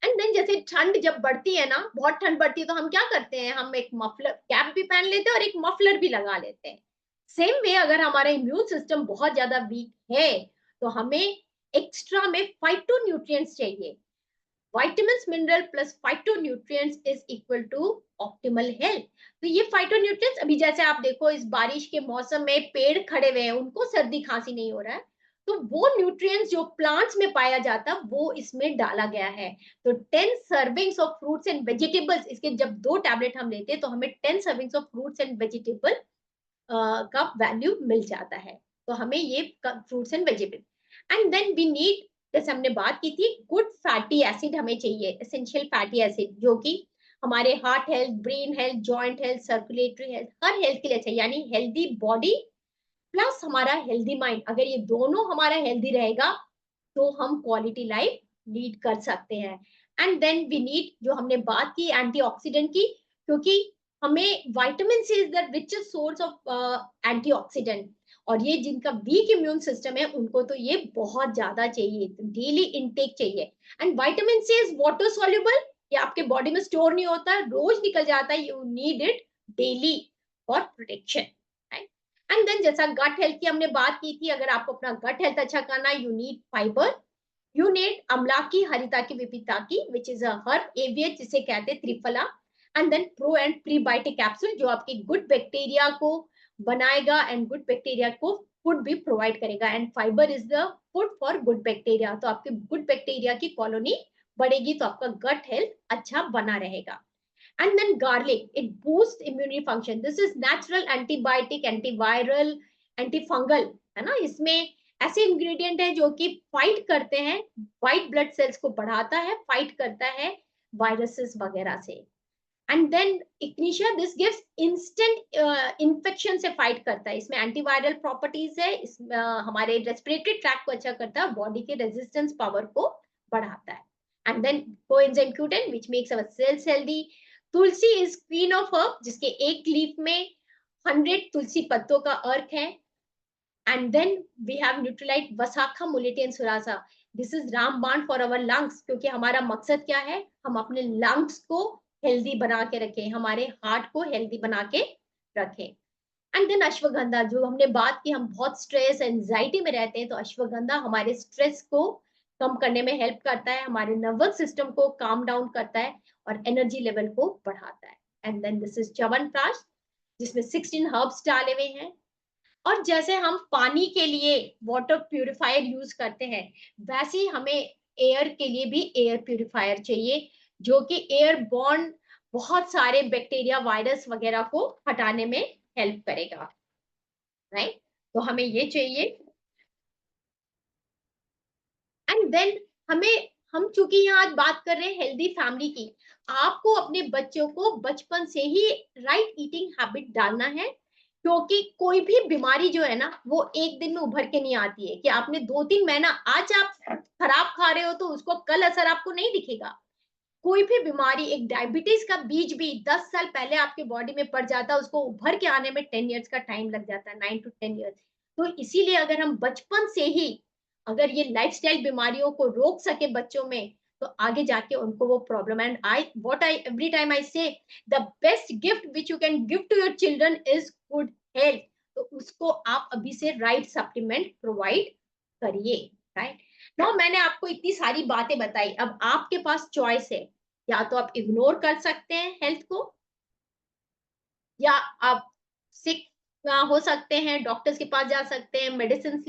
And then जैसे ठंड जब बढ़ती है ना, बहुत ठंड बढ़ती है, तो हम क्या करते हैं, हम एक मफलर कैप भी पहन लेते हैं और एक मफलर भी लगा लेते हैं। सेम वे अगर हमारा इम्यून सिस्टम बहुत ज्यादा वीक है तो हमें एक्स्ट्रा में फाइटोन्यूट्रिएंट्स चाहिए। Vitamins, mineral plus phytonutrients is equal to optimal health. तो ये फाइटोन्यूट्रिएंट्स, अभी जैसे आप देखो इस बारिश के मौसम में पेड़ खड़े हुए हैं, उनको सर्दी खांसी नहीं हो रहा है, तो वो न्यूट्रिएंट्स जो प्लांट्स में पाया जाता वो इसमें डाला गया है। तो 10 servings of fruits and vegetables, इसके जब 2 टैबलेट हम लेते हैं तो हमें 10 servings of fruits and vegetable का वैल्यू मिल जाता है। तो हमें ये fruits and vegetable, and then we need, जैसे हमने बात की थी, गुड फैटी एसिड हमें चाहिए, एसेंशियल फैटी एसिड, जो कि हमारे heart health, brain health, joint health, circulatory health, हर हेल्थ के लिए चाहिए, यानी हेल्दी बॉडी प्लस हमारा हेल्दी माइंड। अगर ये दोनों हमारा हेल्दी रहेगा तो हम क्वालिटी लाइफ लीड कर सकते हैं। एंड देन वी नीड, जो हमने बात की एंटीऑक्सीडेंट की, क्योंकि हमें vitamin C is the richest source of antioxidant, और ये जिनका वीक इम्यून सिस्टम है उनको तो ये बहुत ज्यादा चाहिए, तो डेली इनटेक चाहिए। And vitamin C is water soluble, ये आपके बॉडी में स्टोर नहीं होता, रोज निकल जाता है, you need it daily for protection. And then जैसा गट हेल्थ की हमने बात की थी, अगर आपको अपना गट हेल्थ अच्छा करना, you need fibre, you need amlaki, haritaki, vibhitaki which is a herb, एवियट जिसे कहते हैं triphala, and then pro and prebiotic capsule जो आपकी गुड बैक्टीरिया को बनाएगा एंड गुड बैक्टीरिया को फूड भी प्रोवाइड करेगा। And fibre is the food for good bacteria, तो आपकी गुड बैक्टीरिया की कॉलोनी बढ़ेगी तो आपका गट हेल्थ अच्छा बना रहेगा। And then garlic, it boosts immunity function, this is natural antibiotic, antiviral, antifungal, है ना। इसमें ऐसे इंग्रेडिएंट है जो कि फाइट करते हैं, व्हाइट ब्लड सेल्स को बढ़ाता है, फाइट करता है वायरसेस वगैरह से। And then echinacea this gives instant infection से फाइट करता है, इसमें एंटीवायरल प्रॉपर्टीज है, इसमें हमारे रेस्पिरेटरी ट्रैक को अच्छा करता है, बॉडी के रेजिस्टेंस पावर को बढ़ाता है। And then coenzyme Q10 which makes our cells healthy. Tulsi is queen of herb, जिसके एक लीफ में 100 तुलसी पत्तों का अर्क है। And then we have Nutrilite vasaka mulethi surasa, this is ramban for our lungs, क्योंकि हमारा मकसद क्या है, हम अपने लंग्स को हेल्दी बना के रखें, हमारे हार्ट को हेल्दी बना के रखें। एंड देन अश्वगंधा, जो हमने बात की, हम बहुत स्ट्रेस एंजाइटी में रहते हैं, तो अश्वगंधा हमारे स्ट्रेस को कम करने में हेल्प करता है, हमारे नर्वस सिस्टम को काम डाउन करता है और एनर्जी लेवल को बढ़ाता है। And then this is chyawanprash, जिसमें 16 हर्ब्स डाले हुए हैं। और जैसे हम पानी के लिए वाटर प्यूरिफायर यूज करते हैं, वैसे ही हमें एयर के लिए भी एयर प्यूरिफायर चाहिए, जो कि एयर बॉर्न बहुत सारे बैक्टीरिया, वायरस वगैरह को हटाने में हेल्प करेगा, राइट? तो हमें ये चाहिए। एंड देन हम चूंकि यहाँ आज बात कर रहे हैं हेल्दी फैमिली की, आपको अपने बच्चों को बचपन से ही राइट ईटिंग हैबिट डालना है, क्योंकि कोई भी बीमारी जो है ना, वो एक दिन में उभर के नहीं आती है कि आपने 2-3 महीना आज आप खराब खा रहे हो तो उसको कल असर आपको नहीं दिखेगा। कोई भी बीमारी, एक डायबिटीज का बीज भी 10 साल पहले आपके बॉडी में पड़ जाता है, उसको उभर के आने में 10 इयर्स का टाइम लग जाता है, 9 to 10 इयर्स। तो इसीलिए अगर हम बचपन से ही अगर ये लाइफस्टाइल बीमारियों को रोक सके बच्चों में, तो आगे जाके उनको वो problem, and I every time I say the best gift which you can give to your children is good health. तो उसको आप अभी से राइट सप्लीमेंट प्रोवाइड करिए, राइट? नाउ मैंने आपको इतनी सारी बातें बताई, अब आपके पास चॉइस है, या तो आप इग्नोर कर सकते हैं हेल्थ को, या आप सिक हो सकते हैं, डॉक्टर्स के पास जा सकते हैं, मेडिसिन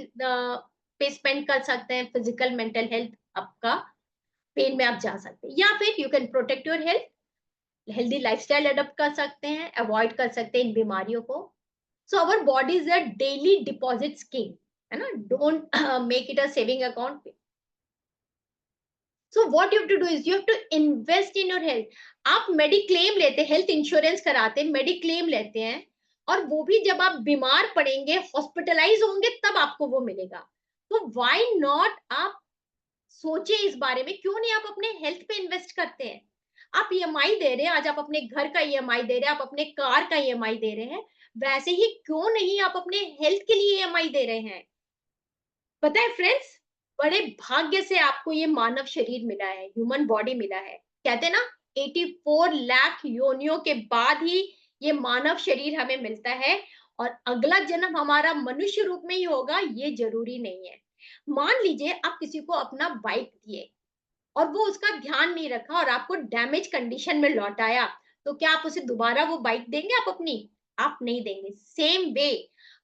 पे स्पेंड कर सकते हैं, फिजिकल मेंटल हेल्थ आपका पेन में आप जा सकते हैं, या फिर you can protect your health, healthy lifestyle adopt कर सकते हैं, अवॉइड कर सकते हैं इन बीमारियों को। So our body is a daily deposit scheme, है ना, don't make it a saving account. So what you have to do is you have to invest in your health. आप मेडिक्लेम लेते हैं, हेल्थ इंश्योरेंस कराते हैं, mediclaim लेते हैं, और वो भी जब आप बीमार पड़ेंगे, हॉस्पिटलाइज होंगे, तब आपको वो मिलेगा। तो व्हाई नॉट आप सोचे इस बारे में, क्यों नहीं आप अपने हेल्थ पे इन्वेस्ट करते हैं? आप ईएमआई दे रहे हैं, आज आप अपने घर का ईएमआई दे रहे हैं, आप अपने कार का ईएमआई दे रहे हैं, वैसे ही क्यों नहीं आप अपने हेल्थ के लिए ईएमआई दे रहे हैं? पता है फ्रेंड्स, बड़े भाग्य से आपको ये मानव शरीर मिला है, ह्यूमन बॉडी मिला है। कहते हैं ना, 84 लाख योनियों के बाद ही ये मानव शरीर हमें मिलता है, और अगला जन्म हमारा मनुष्य रूप में ही होगा, ये जरूरी नहीं है। मान लीजिए आप किसी को अपना बाइक दिए और वो उसका ध्यान नहीं रखा और आपको डैमेज कंडीशन में लौटाया, तो क्या आप उसे दोबारा वो बाइक देंगे? आप अपनी, आप नहीं देंगे। सेम वे,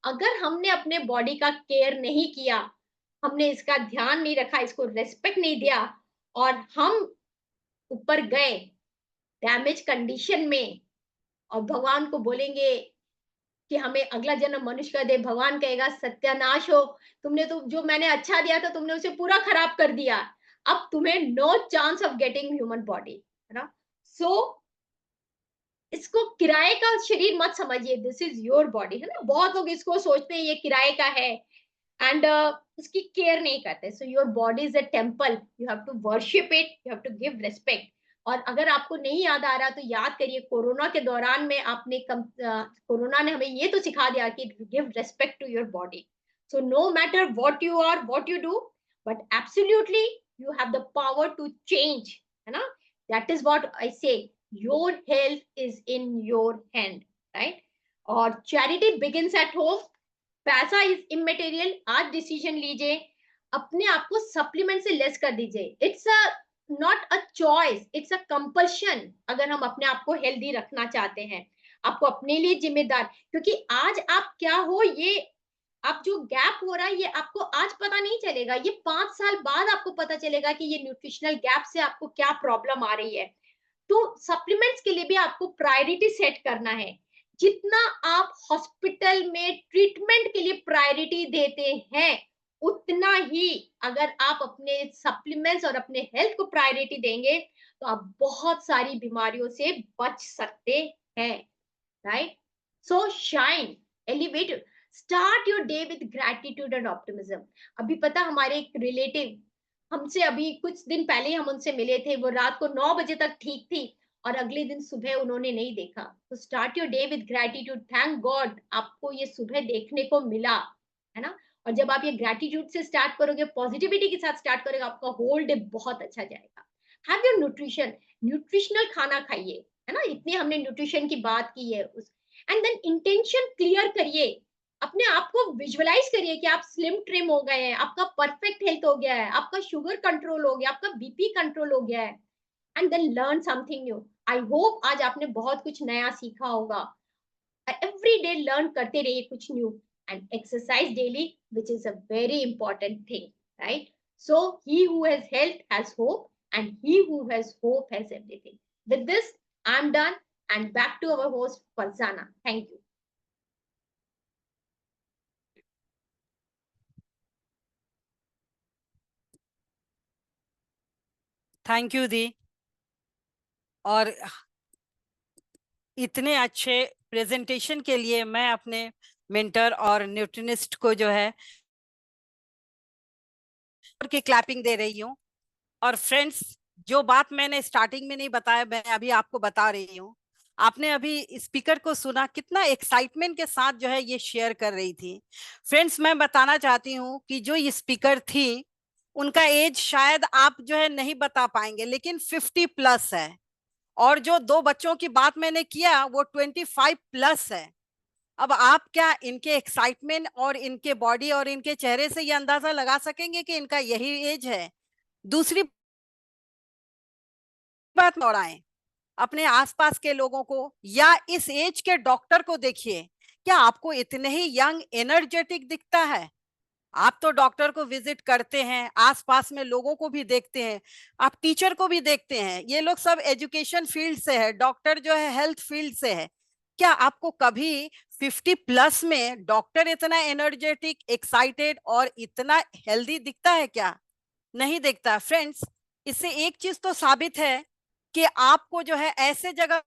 अगर हमने अपने बॉडी का केयर नहीं किया, हमने इसका ध्यान नहीं रखा, इसको रेस्पेक्ट नहीं दिया, और हम ऊपर गए डैमेज कंडीशन में, और भगवान को बोलेंगे कि हमें अगला जन्म मनुष्य का दे, भगवान कहेगा सत्यानाश हो, तुमने तो जो मैंने अच्छा दिया था तुमने उसे पूरा खराब कर दिया, अब तुम्हें no chance of getting human body, है ना? सो इसको किराए का शरीर मत समझिए, दिस इज योर बॉडी, है ना? बहुत लोग इसको सोचते हैं ये किराए का है, एंड उसकी केयर नहीं करते। So your body is a temple, you have to worship it, you have to give respect. और अगर आपको नहीं याद आ रहा तो याद करिए, कोरोना के दौरान में कोरोना ने हमें ये तो सिखा दिया कि give respect to your body. So no matter what you are, what you do, but absolutely you have the power to change, है ना? That is what I say, your health is in your hand, right? और charity begins at home, पैसा is immaterial. आज decision लीजिए, अपने आप को supplement से लेस कर दीजिए। It's a not a choice, it's a compulsion. अगर हम अपने आप को हेल्दी रखना चाहते हैं, आपको अपने लिए जिम्मेदार, क्योंकि आज आप क्या हो, ये आप जो गैप हो रहा है, ये आपको आज पता नहीं चलेगा, ये 5 साल बाद आपको पता चलेगा कि ये न्यूट्रिशनल गैप से आपको क्या प्रॉब्लम आ रही है। तो सप्लीमेंट्स के लिए भी आपको प्रायोरिटी सेट करना है। जितना आप हॉस्पिटल में ट्रीटमेंट के लिए प्रायोरिटी देते हैं, उतना ही अगर आप अपने सप्लीमेंट्स और अपने हेल्थ को प्रायोरिटी देंगे तो आप बहुत सारी बीमारियों से बच सकते हैं, right? So shine, elevate, start your day with gratitude and optimism. अभी पता हमारे एक रिलेटिव हमसे अभी कुछ दिन पहले ही हम उनसे मिले थे, वो रात को 9 बजे तक ठीक थी और अगले दिन सुबह उन्होंने नहीं देखा। तो start your day with gratitude, thank God आपको ये सुबह देखने को मिला, है ना? और जब आप ये ग्रैटिट्यूड से स्टार्ट करोगे, पॉजिटिविटी के साथ स्टार्ट करोगे, आपका होल डे बहुत अच्छा जाएगा। हैव योर न्यूट्रिशन, न्यूट्रिशनल खाना खाइए, है ना? इतनी हमने न्यूट्रिशन की बात की है उस, एंड देन इंटेंशन क्लियर करिए, अपने आप को विजुअलाइज करिए कि आप स्लिम ट्रिम हो गए हैं, आपका परफेक्ट हेल्थ हो गया है, आपका शुगर कंट्रोल हो गया, आपका बीपी कंट्रोल हो गया है, and then learn something new. I hope आज आपने बहुत कुछ नया सीखा होगा। एवरी डे लर्न करते रहिए कुछ new, and exercise daily, which is a very important thing, right? So he who has health has hope, and he who has hope has everything. With this I am done, and back to our host Farzana. Thank you. Thank you di. और इतने अच्छे presentation के लिए मैं अपने mentor और न्यूट्रिनिस्ट को जो है की क्लैपिंग दे रही हूँ। और फ्रेंड्स, जो बात मैंने स्टार्टिंग में नहीं बताया, मैं अभी आपको बता रही हूँ। आपने अभी स्पीकर को सुना, कितना एक्साइटमेंट के साथ जो है ये शेयर कर रही थी। फ्रेंड्स, मैं बताना चाहती हूँ कि जो ये स्पीकर थी, उनका एज शायद आप जो है नहीं बता पाएंगे, लेकिन 50 प्लस है। और जो दो बच्चों की बात मैंने किया, वो 25 प्लस है। अब आप क्या इनके एक्साइटमेंट और इनके बॉडी और इनके चेहरे से ये अंदाजा लगा सकेंगे कि इनका यही एज है? दूसरी बात, दौड़ाएं अपने आसपास के लोगों को या इस एज के डॉक्टर को देखिए, क्या आपको इतने ही यंग एनर्जेटिक दिखता है? आप तो डॉक्टर को विजिट करते हैं, आसपास में लोगों को भी देखते हैं, आप टीचर को भी देखते हैं, ये लोग सब एजुकेशन फील्ड से है, डॉक्टर जो है हेल्थ फील्ड से है। क्या आपको कभी 50 प्लस में डॉक्टर इतना एनर्जेटिक, एक्साइटेड और इतना हेल्दी दिखता है क्या? नहीं दिखता। फ्रेंड्स, इससे एक चीज तो साबित है कि आपको जो है ऐसे जगह